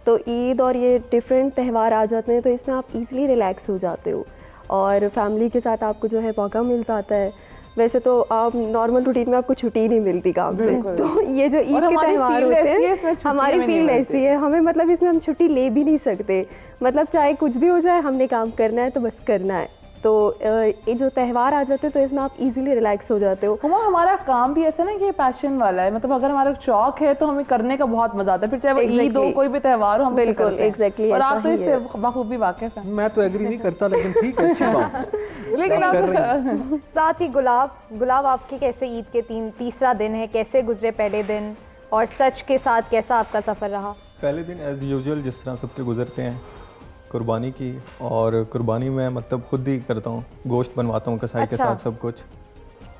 तो ईद और ये डिफरेंट त्यौहार आ जाते हैं तो इसमें आप इजीली रिलैक्स हो जाते हो और फैमिली के साथ आपको जो है मौका मिल जाता है। वैसे तो आप नॉर्मल रूटीन में आपको छुट्टी ही नहीं मिलती काम से, तो ये जो ईद के त्यौहार होते हैं हमारी फील्ड ऐसी है, हमें मतलब इसमें हम छुट्टी ले भी नहीं सकते, मतलब चाहे कुछ भी हो जाए हमने काम करना है तो बस करना है। तो ये जो त्यौहार आ जाते हैं तो इसमें आप इजीली रिलैक्स हो जाते हो। हमारा काम भी ऐसा ना कि पैशन वाला है, मतलब अगर हमारा शौक है तो हमें करने का बहुत मजा आता है, फिर चाहे वो ईद हो कोई भी त्यौहार हो हम बिल्कुल एग्जैक्टली। और आप तो इससे बखूबी वाकिफ हैं। मैं तो एग्री नहीं करता, लेकिन ठीक है, अच्छी बात। लेकिन आप साथ ही गुलाब आपके कैसे ईद के तीसरा दिन है, कैसे गुजरे पहले दिन और सच के साथ कैसा आपका सफ़र रहा? पहले दिन एज़ यूजुअल जिस तरह सबके गुजरते हैं, कुर्बानी की, और कुर्बानी में मतलब खुद ही करता हूँ, गोश्त बनवाता हूँ कसाई के साथ सब कुछ।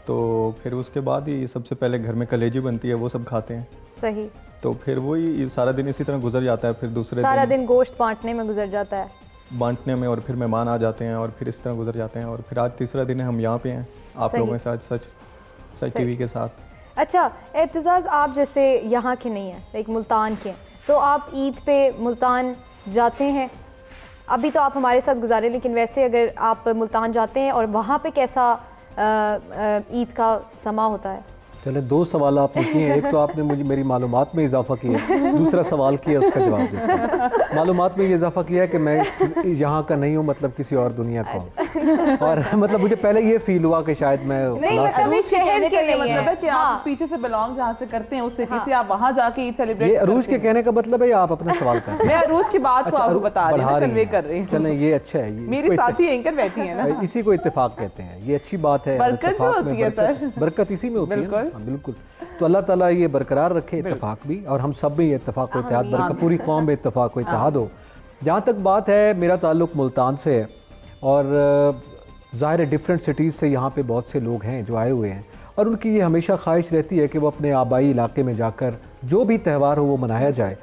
तो फिर उसके बाद ही सबसे पहले घर में कलेजी बनती है, वो सब खाते हैं। सही। तो फिर वही सारा दिन इसी तरह गुजर जाता है। फिर दूसरे सारा दिन गोश्त बांटने में गुजर जाता है, बांटने में, और फिर मेहमान आ जाते हैं और फिर इस तरह गुजर जाते हैं। और फिर आज तीसरा दिन है, हम यहाँ पे हैं आप लोगों के साथ सच टीवी के साथ। अच्छा एतजाज़, आप जैसे यहाँ के नहीं हैं, एक मुल्तान के हैं, तो आप ईद पे मुल्तान जाते हैं? अभी तो आप हमारे साथ गुजारे, लेकिन वैसे अगर आप मुल्तान जाते हैं और वहाँ पे कैसा ईद का समा होता है? चले, 2 सवाल आपने किए हैं। एक तो आपने मुझे मेरी मालूमात में इजाफा किया, दूसरा सवाल किया उसका जवाब देता हूं। मालूमात में ये इजाफा किया है कि मैं यहाँ का नहीं हूँ, मतलब किसी और दुनिया का हूँ। और मतलब मुझे पहले ये फील हुआ कि शायद मैं शहर के लिए मतलब है कि आप पीछे से बिलोंग जहाँ से करते हैं उस सिटी से आप वहाँ जाके ईद सेलिब्रेट। ये अरूज के कहने का मतलब है, आप अपना सवाल कर रहे हैं? मैं अरूज की बात को आपको बता रही हूँ, कन्वे कर रही हूँ। चलें, ये अच्छा है, मेरी साथी एंकर बैठी है ना, इसी को इत्तेफाक कहते हैं। ये अच्छी बात है, बरकत जो होती है सर, बरकत इसी में होती है। बिल्कुल। तो अल्लाह ताला ये बरकरार रखे इत्तेफाक भी, और हम सब भी इत्तेफाक व इत्तेहाद, बरकत पूरी कौम में इत्तेफाक व इत्तेहाद हो। जहाँ तक बात है, मेरा ताल्लुक़ मुल्तान से है, और ज़ाहिर है डिफरेंट सिटीज़ से यहाँ पे बहुत से लोग हैं जो आए हुए हैं, और उनकी ये हमेशा ख्वाहिश रहती है कि वो अपने आबाई इलाके में जाकर जो भी त्यौहार हो वो मनाया जाए।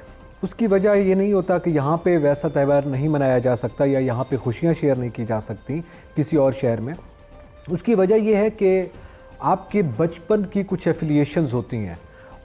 उसकी वजह ये नहीं होता कि यहाँ पे वैसा त्यौहार नहीं मनाया जा सकता या यहाँ पे खुशियाँ शेयर नहीं की जा सकती किसी और शहर में। उसकी वजह यह है कि आपके बचपन की कुछ एफिलिएशंस होती हैं,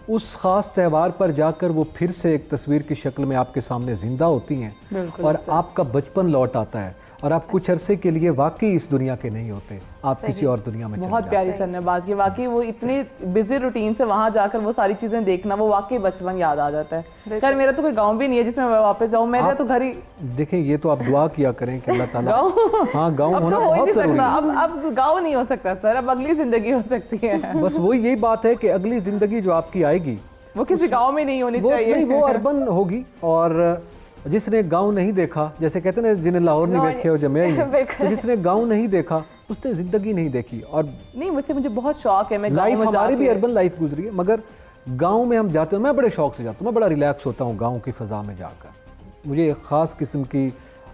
उस ख़ास त्यौहार पर जाकर वो फिर से एक तस्वीर की शक्ल में आपके सामने ज़िंदा होती हैं, और आपका बचपन लौट आता है, और आप कुछ अरसे के लिए वाकई इस दुनिया के नहीं होते, आप किसी और दुनिया में। बहुत प्यारी सर ने बात की, वाकई वो इतनी बिजी रूटीन से वहाँ जाकर वो सारी चीजें देखना, वो वाकई बचपन याद आ जाता है। खैर मेरा तो कोई गांव भी नहीं है जिसमें मैं वापस जाऊँ, मेरा तो घर ही। देखें, ये तो आप दुआ किया करें कि अल्लाह ताला, हाँ गाँव होना बहुत जरूरी है। अब गाँव नहीं हो सकता सर, अब अगली जिंदगी हो सकती है। बस वही यही बात है कि अगली जिंदगी जो आपकी आएगी वो किसी गाँव में नहीं होनी चाहिए, वो अर्बन होगी। और जिसने गांव नहीं देखा, जैसे कहते हैं ना जिन्हें लाहौर नहीं देखे और जमे ही नहीं, तो जिसने गांव नहीं देखा उसने ज़िंदगी नहीं देखी। और नहीं, मुझे बहुत शौक है, मैं लाइफ गाँव में हमारी भी जाके- अर्बन लाइफ गुजरी है, मगर गांव में हम जाते हैं, मैं बड़े शौक से जाता हूँ, मैं बड़ा रिलैक्स होता हूँ गांव की फ़ज़ा में जाकर। मुझे एक ख़ास किस्म की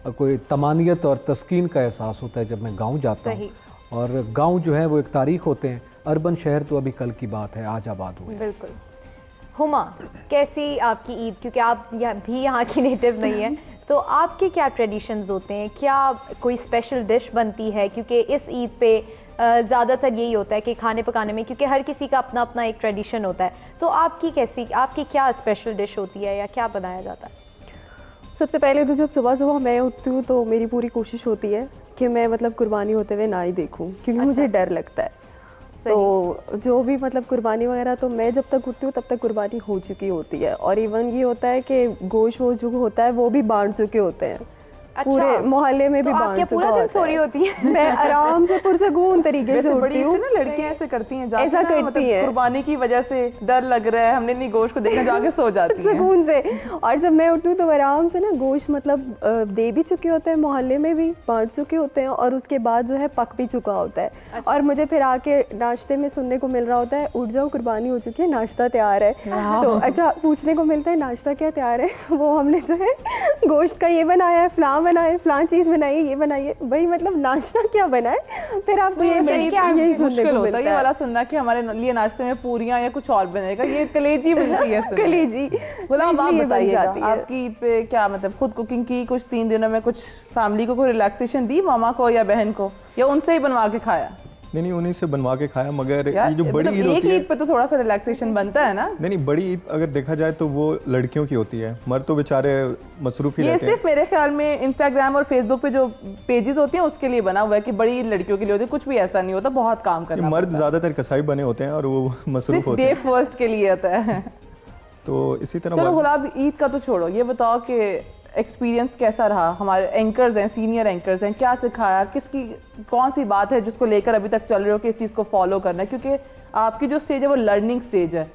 कोई तमानियत और तस्कीन का एहसास होता है जब मैं गांव जाता हूँ। और गांव जो है वो एक तारीख़ होते हैं, अर्बन शहर तो अभी कल की बात है, आज आबाद हुए। बिल्कुल। हुमा, कैसी आपकी ईद, क्योंकि आप भी यहाँ की नेटिव नहीं है, तो आपके क्या ट्रेडिशंस होते हैं? क्या कोई स्पेशल डिश बनती है? क्योंकि इस ईद पे ज़्यादातर यही होता है कि खाने पकाने में, क्योंकि हर किसी का अपना अपना एक ट्रेडिशन होता है, तो आपकी क्या स्पेशल डिश होती है या क्या बनाया जाता है? सबसे पहले तो जब सुबह सुबह मैं उठती हूँ तो मेरी पूरी कोशिश होती है कि मैं मतलब कुर्बानी होते हुए ना ही देखूँ, क्योंकि मुझे डर लगता है। तो जो भी मतलब कुर्बानी वगैरह, तो मैं जब तक उठती हूँ तब तक कुर्बानी हो चुकी होती है। और इवन ये होता है कि गोश्त हो जो होता है वो भी बांट चुके होते हैं। अच्छा, पूरे मोहल्ले में भी तो आप बांट क्या चुका पूरा दिन होता सो रही है। होती है? मैं आराम से पुरसकून तरीके से वैसे उठती बड़ी हूँ। ना लड़कियां ऐसे करती हैं, जाके ऐसा ना, करती मतलब हैं। कुर्बानी की वजह से डर लग रहा है, हमने नहीं गोश्त को देखना, जाके सो जाती हैं। सुकून से। और जब मैं उठूँ तो आराम से ना गोश्त मतलब दे भी चुके होते हैं, मोहल्ले में भी बांट चुके होते हैं, और उसके बाद जो है पक भी चुका होता है। अच्छा। और मुझे फिर आके नाश्ते में सुनने को मिल रहा होता है, उठ जाओ कुर्बानी हो चुकी है, नाश्ता तैयार है। तो अच्छा पूछने को मिलता है नाश्ता क्या तैयार है? वो हमने जो है गोश्त का ये बनाया है, फलां बनाए, फलां चीज़ बनाई है, ये बनाई है। भाई मतलब नाश्ता क्या बनाए? फिर आपको यही सुनने मुश्किल को होता मिलता है ये है। वाला सुनना कि हमारे लिए नाश्ते में पूरियां या कुछ और बनेगा, ये कलेजी मिलती है सुनने। कलेजी। गुलाम, आप इसलिए बन बताइएगा, जाती है। आपकी ईद पे क्या मतलब खुद कुकिंग की, कुछ 3 दिनों में कुछ फैमिली को कोई रिलैक्सेशन दी, मामा को या बहन को, या उनसे ही बनवा के खाया? नहीं, उन्हीं से बनवा के खाया, मगर यार, ये जो बड़ी मतलब ईद एक होती है, ईद पे तो थोड़ा सा रिलैक्सेशन बनता है ना। नहीं, बड़ी ईद अगर देखा जाए तो वो लड़कियों की होती है, मर्द तो बेचारे मसरूफ ही ये रहते हैं। सिर्फ मेरे ख्याल में इंस्टाग्राम और फेसबुक पे जो पेजेस होती हैं उसके लिए बना हुआ है कि बड़ी ईद लड़कियों के लिए होती है, कुछ भी ऐसा नहीं होता, बहुत काम करना मर्द पड़ता है। ज़्यादातर कसाई बने होते हैं और वो मसरूफ सिर्फ होते डे हैं। फर्स्ट के लिए होता है। तो इसी तरह चलो गुलाब, ईद का तो छोड़ो, ये बताओ कि एक्सपीरियंस कैसा रहा? हमारे एंकर्स हैं, सीनियर एंकर्स हैं, क्या सिखाया, किसकी कौन सी बात है जिसको लेकर अभी तक चल रहे हो कि इस चीज़ को फॉलो करना है? क्योंकि आपकी जो स्टेज है वो लर्निंग स्टेज है,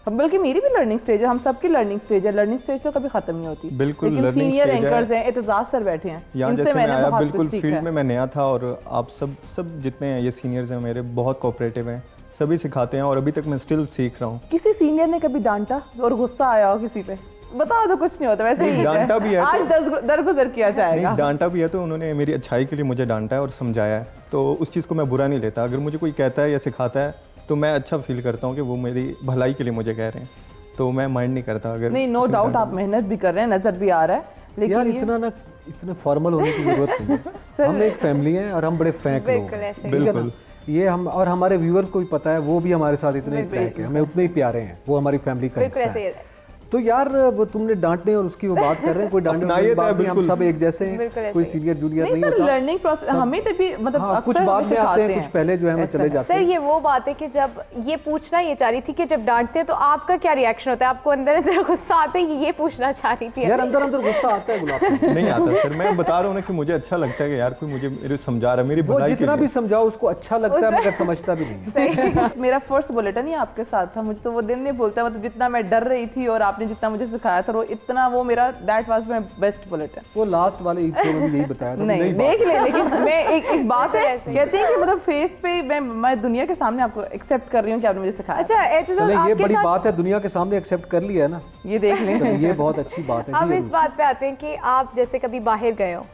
बल्कि मेरी भी लर्निंग स्टेज है, हम सबकी लर्निंग स्टेज है। लर्निंग स्टेज तो कभी खत्म नहीं होती। बिल्कुल, लेकिन learning सीनियर stage है। एंकर्स हैं, एतजाज सर बैठे हैं, यहाँ इनसे जैसे मैं मैंने आया बहुत बिल्कुल कुछ सीखा फील्ड है। में मैं नया था, और आप सब जितने हैं ये सीनियर्स हैं मेरे, बहुत कोऑपरेटिव हैं, सभी सिखाते हैं और अभी तक मैं स्टिल सीख रहा हूँ। किसी सीनियर ने कभी डांटा और गुस्सा आया हो किसी पे? बताओ तो कुछ नहीं होता, वैसे नहीं, ही डांटा भी है तो- आज दरगुजर किया जाएगा। नहीं, डांटा भी है तो उन्होंने मेरी अच्छाई के लिए मुझे डांटा है और समझाया है, तो उस चीज़ को मैं बुरा नहीं लेता। अगर मुझे कोई कहता है या सिखाता है तो मैं अच्छा फील करता हूँ कि वो मेरी भलाई के लिए मुझे कह रहे हैं, तो मैं माइंड नहीं करता। अगर नहीं, नो किसी ने डाउट डांटा आप मेहनत भी कर रहे हैं, नजर भी आ रहा है, यार लेकिन इतना फॉर्मल होने की जरूरत नहीं है। हम एक फैमिली है और हम बड़े फ्रैंक लोग बिल्कुल हैं, ऐसे। ठीक है ना? बिल्कुल। ये हम और हमारे व्यूअर्स को भी पता है, वो भी हमारे साथ इतने ही फ्रैंक है, हमें उतने ही प्यारे हैं, वो हमारी फैमिली का बिल्कुल हिस्सा ऐसे है। ही है। तो यार वो तुमने डांटने और उसकी वो बात कर रहे हैं, कोई डांटने अपनाइए वाली तो बात नहीं, हम बिल्कुल। सब एक जैसे बिल्कुल हैं, ऐसे कोई ही। सीनियर जूनियर नहीं नहीं सर, होता। लर्निंग प्रोसेस हमें तो भी मतलब हाँ, कुछ अक्सर बाद में सिखाते आते हैं, हैं। कुछ पहले जो है हम ऐसा चले जाते सर हैं। ये वो बात है कि जब ये पूछना ये चाह रही थी कि जब डांटते हैं तो आपका क्या रिएक्शन होता है? आपको अंदर अंदर गुस्सा आता है? ये पूछना चाह रही थी। यार अंदर अंदर गुस्सा आता है गुलाब को। नहीं आता सर, मैं बता रहा हूँ ना कि मुझे अच्छा लगता है कि यार कोई मुझे मेरे समझा रहा है, मेरी वो भलाई के जितना भी लिए। समझाओ उसको अच्छा लगता है, मगर समझता भी नहीं है। मेरा फर्स्ट बुलेटिन ही आपके साथ था, मुझे तो वो दिन नहीं भूलता, मतलब जितना मैं डर रही थी और आपने जितना मुझे सिखाया था, वो इतना, वो मेरा that was my best bulletin. वो लास्ट वाले ईद को भी यही बताया था। नहीं देख ले, लेकिन मैं एक बात है, कहते हैं कि मतलब फेस पे मैं दुनिया के सामने आपको एक्सेप्ट कर रही हूँ कि आपने मुझे सिखाया। अच्छा एतजाज, चले ये आपके बड़ी साथ बात है, दुनिया के सामने एक्सेप्ट कर लिया है ना, ये देख चलो लें। ये बहुत अच्छी बात है अब जी। इस बात पे आते हैं कि आप जैसे कभी बाहर गए हो,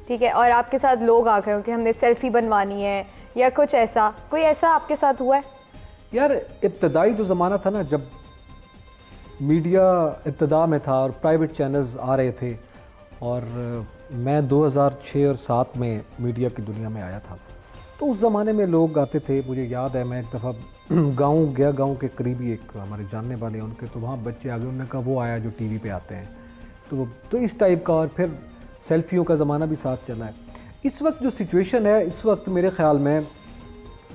ठीक है, और आपके साथ लोग आ गए हो कि हमने सेल्फी बनवानी है या कुछ ऐसा, कोई ऐसा आपके साथ हुआ है? यार इब्तदाई जो ज़माना था ना, जब मीडिया इब्तदा में था और प्राइवेट चैनल्स आ रहे थे, और मैं 2006 और 7 में मीडिया की दुनिया में आया था, तो उस ज़माने में लोग आते थे। मुझे याद है मैं एक दफ़ा गांव गया, गांव के करीबी एक हमारे जानने वाले हैं उनके, तो वहाँ बच्चे आ गए, उन्होंने कहा वो आया जो टीवी पे आते हैं, तो इस टाइप का। और फिर सेल्फियों का ज़माना भी साथ चला है। इस वक्त जो सिचुएशन है, इस वक्त मेरे ख़्याल में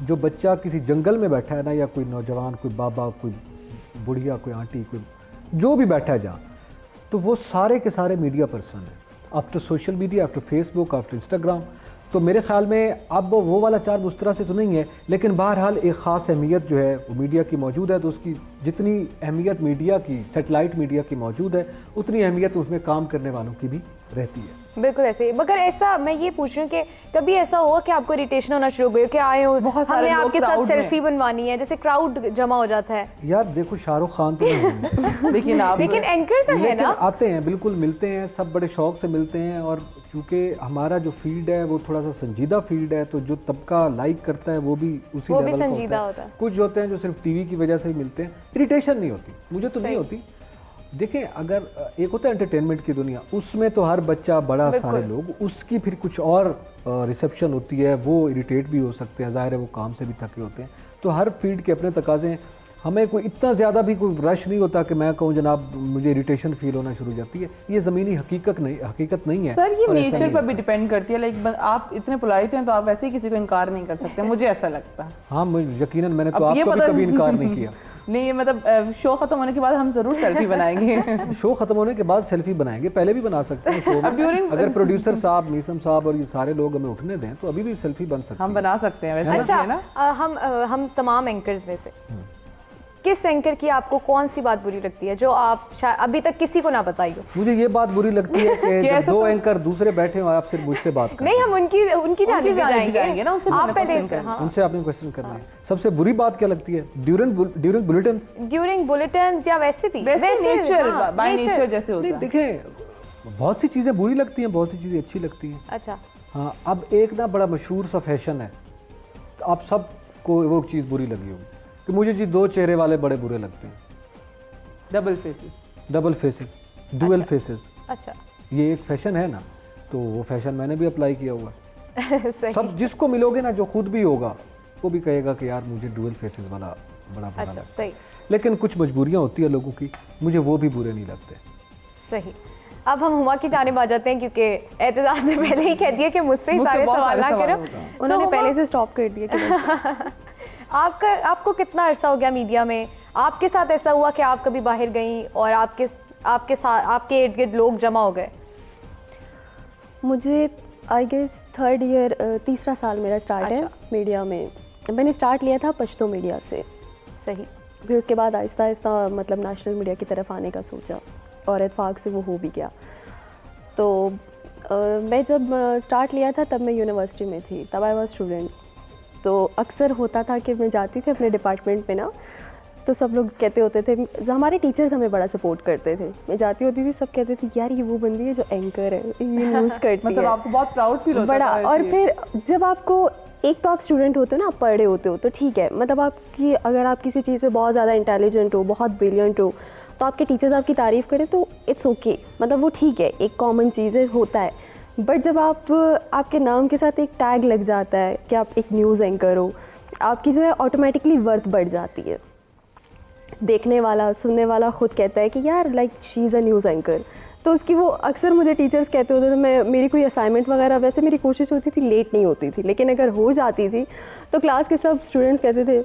जो बच्चा किसी जंगल में बैठा है ना, या कोई नौजवान, कोई बाबा, कोई बुढ़िया, कोई आंटी, कोई जो भी बैठा है जहाँ, तो वो सारे के सारे मीडिया पर्सन हैं। After social media, after Facebook, after Instagram, तो मेरे ख्याल में अब वो वाला चार्ज उस तरह से तो नहीं है, लेकिन बहरहाल एक ख़ास अहमियत जो है वो मीडिया की मौजूद है। तो उसकी जितनी अहमियत मीडिया की, सेटेलाइट मीडिया की मौजूद है, उतनी अहमियत उसमें काम करने वालों की भी रहती है। बिल्कुल ऐसे। मगर ऐसा मैं ये पूछ रही हूँ कि कभी ऐसा हुआ कि आपको इरिटेशन होना शुरू हो गई कि आए हो बहुत सारे हमें लोग आपके साथ crowd में। सेल्फी बनवानी है, जैसे क्राउड जमा हो जाता है, यार देखो, शाहरुख खान तो नहीं है। लेकिन आप लेकिन एंकर तो है लेकिन ना। आते हैं, बिल्कुल मिलते हैं, सब बड़े शौक से मिलते हैं। और चूंकि हमारा जो फील्ड है वो थोड़ा सा संजीदा फील्ड है, तो जो तबका लाइक करता है वो भी उसी वो भी लेवल का संजीदा होता होता है। है। कुछ होते हैं जो सिर्फ टीवी की वजह से ही मिलते हैं, इरिटेशन नहीं होती, मुझे तो नहीं होती। देखें, अगर एक होता है एंटरटेनमेंट की दुनिया, उसमें तो हर बच्चा बड़ा सारे लोग, उसकी फिर कुछ और रिसेप्शन होती है, वो इरिटेट भी हो सकते हैं, जाहिर है वो काम से भी थके होते हैं। तो हर फील्ड के अपने तकाजे हैं। हमें कोई इतना ज़्यादा भी कोई रश नहीं होता कि मैं कहूँ जनाब मुझे इरिटेशन फील होना शुरू हो जाती है। ये ज़मीनी हकीकत नहीं है। सर, ये और ऐसा नेचर नहीं पर भी होता। डिपेंड करती है। लाइक आप इतने पोलाइट हैं तो आप वैसे ही किसी को इनकार नहीं कर सकते, मुझे ऐसा लगता है। हाँ, यकीनन मैंने तो अब ये आपका भी पता- कभी इनकार नहीं किया। नहीं, ये मतलब शो खत्म होने के बाद हम जरूर सेल्फी बनाएंगे। शो खत्म होने के बाद सेल्फी बनाएंगे, पहले भी बना सकते हैं शो अब में। during- अगर प्रोड्यूसर साहब, मीसम साहब और ये सारे लोग हमें उठने दें तो अभी भी सेल्फी बन सकती हम है। बना सकते हैं वैसे, अच्छा है ना। हम तमाम एंकर्स में से किस एंकर की आपको कौन सी बात बुरी लगती है जो आप अभी तक किसी को ना बताई हो? मुझे ये बात बुरी लगती है कि क्या जब ऐसा दो सब? एंकर दूसरे बैठे हो, आप सिर्फ मुझसे बात करें। नहीं, हम उनकी जाने भी जाएंगे ना, उनसे आप भी पहले क्वेश्चन हाँ। उनसे आपने क्वेश्चन करना है। सबसे बुरी बात क्या लगती है ड्यूरिंग बुलेटिन? ड्यूरिंग बुलेटिन या वैसे भी वैसे नेचर, हाँ, बाय nature। नेचर जैसे होता नहीं, है। देखें, बहुत सी चीज़ें बुरी लगती हैं, बहुत सी चीज़ें अच्छी लगती हैं। अच्छा, हाँ, अब एक ना बड़ा मशहूर सा फैशन है, तो आप सबको वो चीज़ बुरी लगी होगी कि मुझे जी दो चेहरे वाले बड़े बुरे लगते हैं। Double faces. Double faces, dual faces, अच्छा। ये एक फैशन है ना, तो वो फैशन मैंने भी अप्लाई किया हुआ है। सही। सब जिसको मिलोगे ना, जो खुद भी होगा वो भी कहेगा कि यार मुझे डुअल फेसेस वाला बड़ा बुरा अच्छा, लगता है। सही लेकिन कुछ मजबूरियाँ होती है लोगों की, मुझे वो भी बुरे नहीं लगते। सही। अब हम हुमा की जानिब आ जाते हैं, क्योंकि एतजाज ने पहले ही कह दिया कि मुझसे ही सारे बहुत सवाल सारे ना सवाल करो। होते हैं। उन्होंने तो पहले हुमा, से स्टॉप कर दिया कि बस। आपको कितना अरसा हो गया मीडिया में? आपके साथ ऐसा हुआ कि आप कभी बाहर गई और आपके साथ आपके इर्द गिर्द लोग जमा हो गए? मुझे आई गेस थर्ड ईयर, तीसरा साल मेरा स्टार्ट है मीडिया में। मैंने स्टार्ट लिया था पश्तो मीडिया से। सही। फिर उसके बाद आहिस्ता आहिस्ता मतलब नेशनल मीडिया की तरफ आने का सोचा और इत्फाक से वो हो भी गया। तो मैं जब स्टार्ट लिया था तब मैं यूनिवर्सिटी में थी, तब आई वॉज स्टूडेंट। तो अक्सर होता था कि मैं जाती थी अपने डिपार्टमेंट में ना, तो सब लोग कहते होते थे, हमारे टीचर्स हमें बड़ा सपोर्ट करते थे। मैं जाती होती थी, सब कहते थे यार ये वो बंदी है जो एंकर है, ये न्यूज़ करती मतलब है। आपको बहुत प्राउड फील होता बड़ा। था और ऐसे। फिर जब आपको, एक तो आप स्टूडेंट होते हो ना, आप पढ़ रहे होते हो तो ठीक है, मतलब आपकी अगर आप किसी चीज़ पे बहुत ज़्यादा इंटेलिजेंट हो, बहुत ब्रिलियंट हो, तो आपके टीचर्स आपकी तारीफ़ करें तो इट्स ओके, मतलब वो ठीक है, एक कॉमन चीज़ है, होता है। बट जब आपके नाम के साथ एक टैग लग जाता है कि आप एक न्यूज़ एंकर हो, आपकी जो है ऑटोमेटिकली वर्थ बढ़ जाती है। देखने वाला, सुनने वाला खुद कहता है कि यार like she is a news anchor. तो उसकी वो अक्सर मुझे टीचर्स कहते होते थे, मेरी कोई असाइनमेंट वगैरह, वैसे मेरी कोशिश होती थी लेट नहीं होती थी, लेकिन अगर हो जाती थी तो क्लास के सब स्टूडेंट्स कहते थे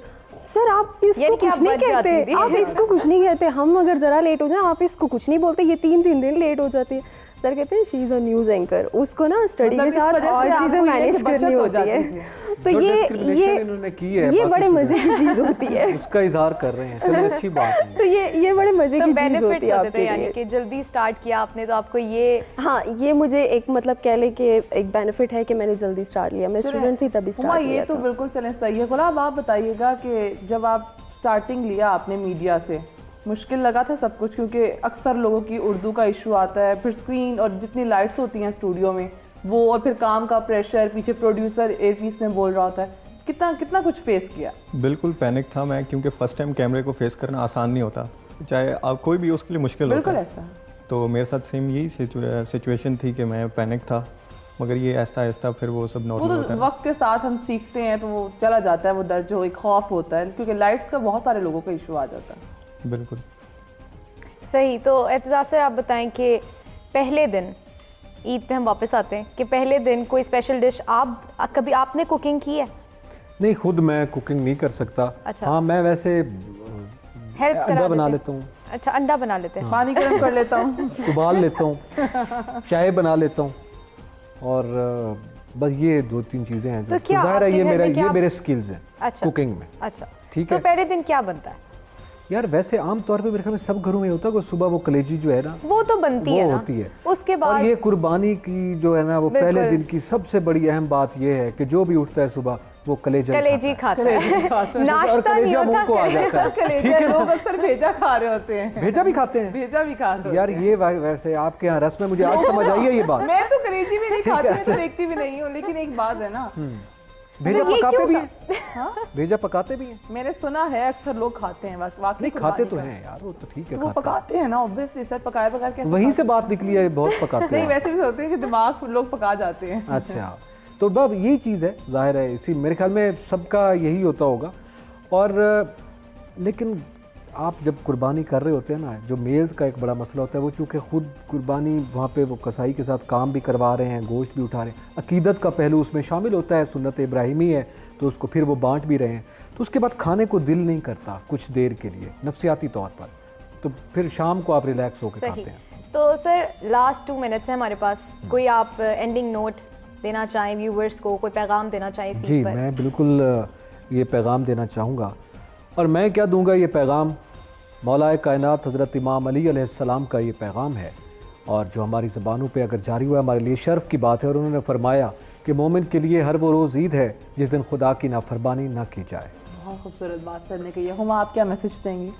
सर आप इसको यानी कि कुछ आप नहीं बच जाती कहते, थी। आप इसको कुछ नहीं कहते, हम अगर ज़रा लेट हो जाए आप इसको कुछ नहीं बोलते, ये 3 दिन लेट हो जाती है। सर कहते हैं she is a news anchor, उसको ना स्टडी मतलब के इस साथ वजह से और आपको चीज़ें ये है मैनेज कि बचत करनी हो होती जाती है। थी। तो जो ये discrimination इन्होंने की है ये बाकी बड़े students, मज़े की चीज़ होती है। उसका इजहार कर रहे हैं, चलो अच्छी बात है। तो ये बड़े मज़े तो की चीज़ होती बेनिफिट्स है होते थे, आपके यानी लिए। कि जल्दी स्टार्ट किया आपने तो आपको ये हाँ, ये मुझे एक मतलब कह ले कि एक बेनिफिट है कि मैंने जल्दी स्टार्ट लिया। मैं स्टूडेंट थी तभी हुमा, स्टार्ट ये लिया तो था। बिल्कुल चलें सही है। गुलाब, आप बताइएगा कि जब आप स्टार्टिंग लिया आपने मीडिया से, मुश्किल लगा था सब कुछ? क्योंकि अक्सर लोगों की उर्दू का इशू आता है, फिर स्क्रीन और जितनी लाइट्स होती हैं स्टूडियो में वो, और फिर काम का प्रेशर, पीछे प्रोड्यूसर एयरपीस में बोल रहा होता है, कितना कुछ फेस किया? बिल्कुल पैनिक था मैं, क्योंकि फ़र्स्ट टाइम कैमरे को फेस करना आसान नहीं होता, चाहे आप कोई भी उसके लिए मुश्किल होता बिल्कुल है। ऐसा। तो मेरे साथ सेम यही सिचुएशन थी कि मैं पैनिक था, मगर ये आहिस्ता आहिस्ता फिर वो सब वो नॉर्मल होता तो है। वक्त के साथ हम सीखते हैं तो वो चला जाता है, वो डर जो एक खौफ होता है, क्योंकि लाइट्स का बहुत सारे लोगों का इशू आ जाता है। बिल्कुल। सही। तो एतजाज सर आप बताएं कि पहले दिन ईद पे हम वापस आते हैं कि पहले दिन कोई स्पेशल डिश कभी आपने कुकिंग की है? नहीं, खुद मैं कुकिंग नहीं कर सकता। अच्छा। हाँ, मैं वैसे हेल्प अंडा बना लेता हूँ, अच्छा, अंडा बना लेते हैं। पानी गर्म कर लेता हूँ। उबाल लेता हूँ, चाय बना लेता हूँ, और बस ये 2-3 चीज़ें हैं तो जो क्या ज़ाहिर है आपके ये घर मेरा में क्या ये मेरे स्किल्स हैं अच्छा कुकिंग में। अच्छा ठीक तो है। पहले दिन क्या बनता है? यार वैसे आम तौर पे मेरे ख्याल में सब घरों में होता है कि सुबह वो कलेजी जो है ना वो तो बनती वो है ना, होती है। उसके और बाद ये कुर्बानी की जो है ना वो बिल्कुल। पहले दिन की सबसे बड़ी अहम बात ये है कि जो भी उठता है सुबह वो कलेजा ही कलेजी खाता खाता है और नाश्ता नहीं कलेजा मुंह होता को आ जाता है। कलेजा लोग अक्सर भेजा खा रहे होते हैं, भेजा भी खाते हैं भेजा भी खा रहे यार ये वैसे आपके यहाँ रस्म है, मुझे आज समझ आई है ये बात। मैं तो कलेजी भी नहीं खाती, मैं तो देखती भी नहीं हूँ, लेकिन एक बात है ना, भेजा ये पकाते क्यों भी हैं, भेजा पकाते भी हैं। मैंने सुना है अक्सर लोग खाते हैं, वाकई नहीं खाते कुर्बानी तो का। हैं यार, वो तो ठीक है वो खाते पकाते हैं ना ऑब्वियसली सर, पकाए बगैर कैसे हैं। वहीं खाते से बात निकली है, बहुत पकाते नहीं हैं। वैसे भी होते हैं कि दिमाग लोग पका जाते हैं। अच्छा तो बस यही चीज़ है, जाहिर है इसी मेरे ख्याल में सबका यही होता होगा। और लेकिन आप जब कुर्बानी कर रहे होते हैं ना, जो मेल का एक बड़ा मसला होता है, वो चूँकि खुद कुर्बानी वहाँ पे वो कसाई के साथ काम भी करवा रहे हैं, गोश्त भी उठा रहे हैं, अकीदत का पहलू उसमें शामिल होता है, सुन्नत इब्राहिमी है तो उसको फिर वो बांट भी रहे हैं, तो उसके बाद खाने को दिल नहीं करता कुछ देर के लिए नफसियाती तौर पर, तो फिर शाम को आप रिलैक्स होकर सही। खाते हैं। तो सर लास्ट 2 मिनट्स है हमारे पास, कोई आप एंडिंग नोट देना चाहें व्यूवर्स को, कोई पैगाम देना चाहें इस जी चीज़ पर? मैं बिल्कुल ये पैगाम देना चाहूँगा, और मैं क्या दूंगा, ये पैगाम मौलाए कायनात हज़रत इमाम अली अलैहिस्सलाम का ये पैगाम है, और जो हमारी ज़बानों पे अगर जारी हुआ हमारे लिए शर्फ़ की बात है। और उन्होंने फरमाया कि मोमिन के लिए हर वो रोज़ ईद है जिस दिन खुदा की नाफरमानी ना की जाए। बहुत खूबसूरत बात करने की है। हुमा आप क्या मैसेज देंगी?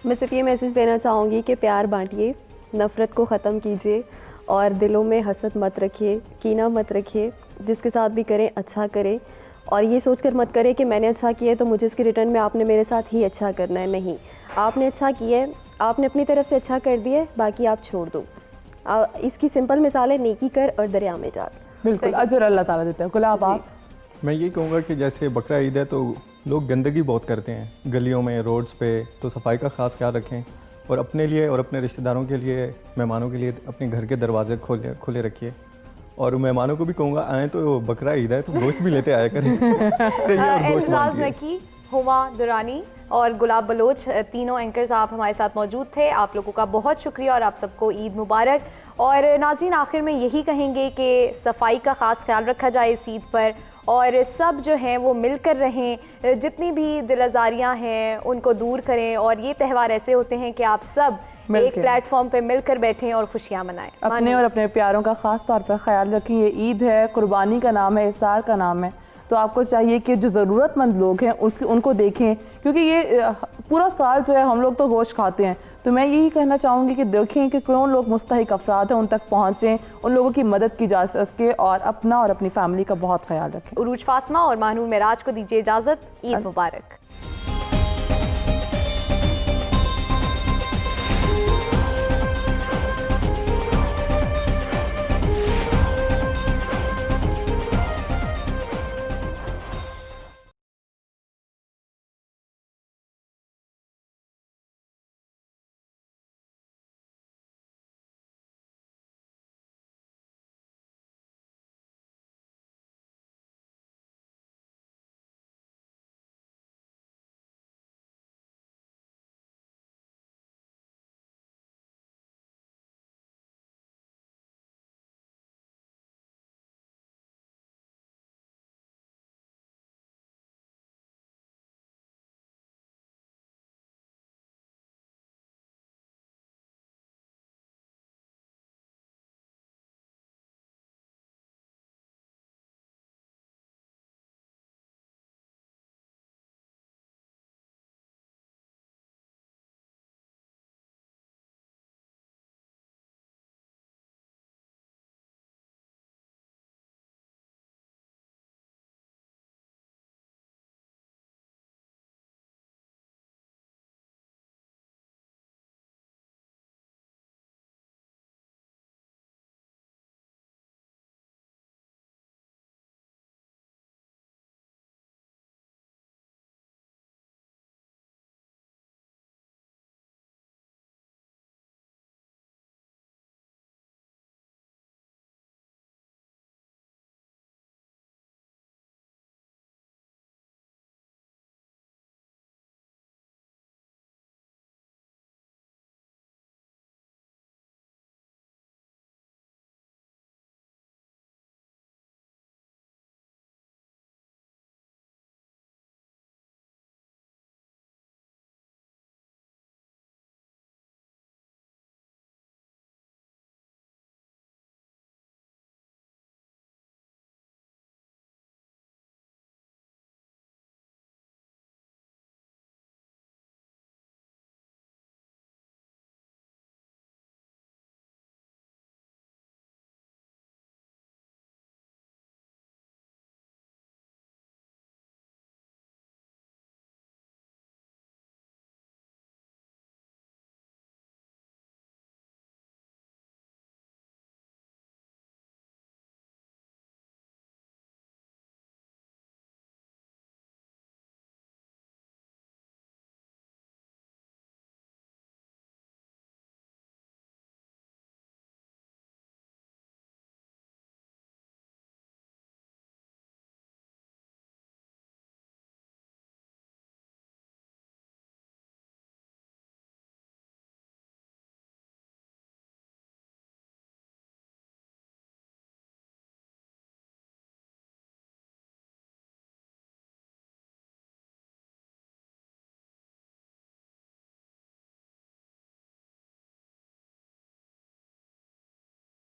मैं सिर्फ ये मैसेज देना चाहूँगी कि प्यार बांटिए, नफ़रत को ख़त्म कीजिए और दिलों में हसद मत रखिए, कीना मत रखिए, जिसके साथ भी करें अच्छा करें, और ये सोचकर मत करें कि मैंने अच्छा किया है तो मुझे इसके रिटर्न में आपने मेरे साथ ही अच्छा करना है। नहीं, आपने अच्छा किया है, आपने अपनी तरफ से अच्छा कर दिया है, बाकी आप छोड़ दो। इसकी सिंपल मिसाल है नेकी कर और दरिया में डाल। बिल्कुल, अजर अल्लाह ताला देता है। गुलाब आप? मैं ये कहूँगा कि जैसे बकरा ईद है तो लोग गंदगी बहुत करते हैं गलियों में, रोड्स पे, तो सफाई का ख़ास ख्याल रखें, और अपने लिए और अपने रिश्तेदारों के लिए, मेहमानों के लिए अपने घर के दरवाजे खुले रखिए। और मेहमानों को भी कहूँगा आए तो बकरा ईद है तो गोश्त भी लेते आया करें। और गोश्त एंजाज मांगिए। नकी, हुमा दुरानी और गुलाब बलोच, तीनों एंकर्स आप हमारे साथ मौजूद थे। आप लोगों का बहुत शुक्रिया और आप सबको ईद मुबारक। और नाज़रीन आखिर में यही कहेंगे कि सफाई का ख़ास ख्याल रखा जाए इस ईद पर, और सब जो हैं वो मिलकर रहें, जितनी भी दिल आज़ारियाँ हैं उनको दूर करें, और ये त्यौहार ऐसे होते हैं कि आप सब एक प्लेटफॉर्म पे मिलकर बैठें और खुशियाँ मनाएं। अपने और अपने प्यारों का ख़ास तौर पर ख्याल रखें। ये ईद है, कुर्बानी का नाम है, इफ्तार का नाम है, तो आपको चाहिए कि जो ज़रूरतमंद लोग हैं उनको देखें, क्योंकि ये पूरा साल जो है हम लोग तो गोश्त खाते हैं, तो मैं यही कहना चाहूँगी कि देखें कि कौन लोग मुस्तहिक अफराद हैं, उन तक पहुँचें, उन लोगों की मदद की जा सके, और अपना और अपनी फैमिली का बहुत ख्याल रखें। उरूज फातिमा और मानूर मेराज को दीजिए इजाज़त। ईद मुबारक।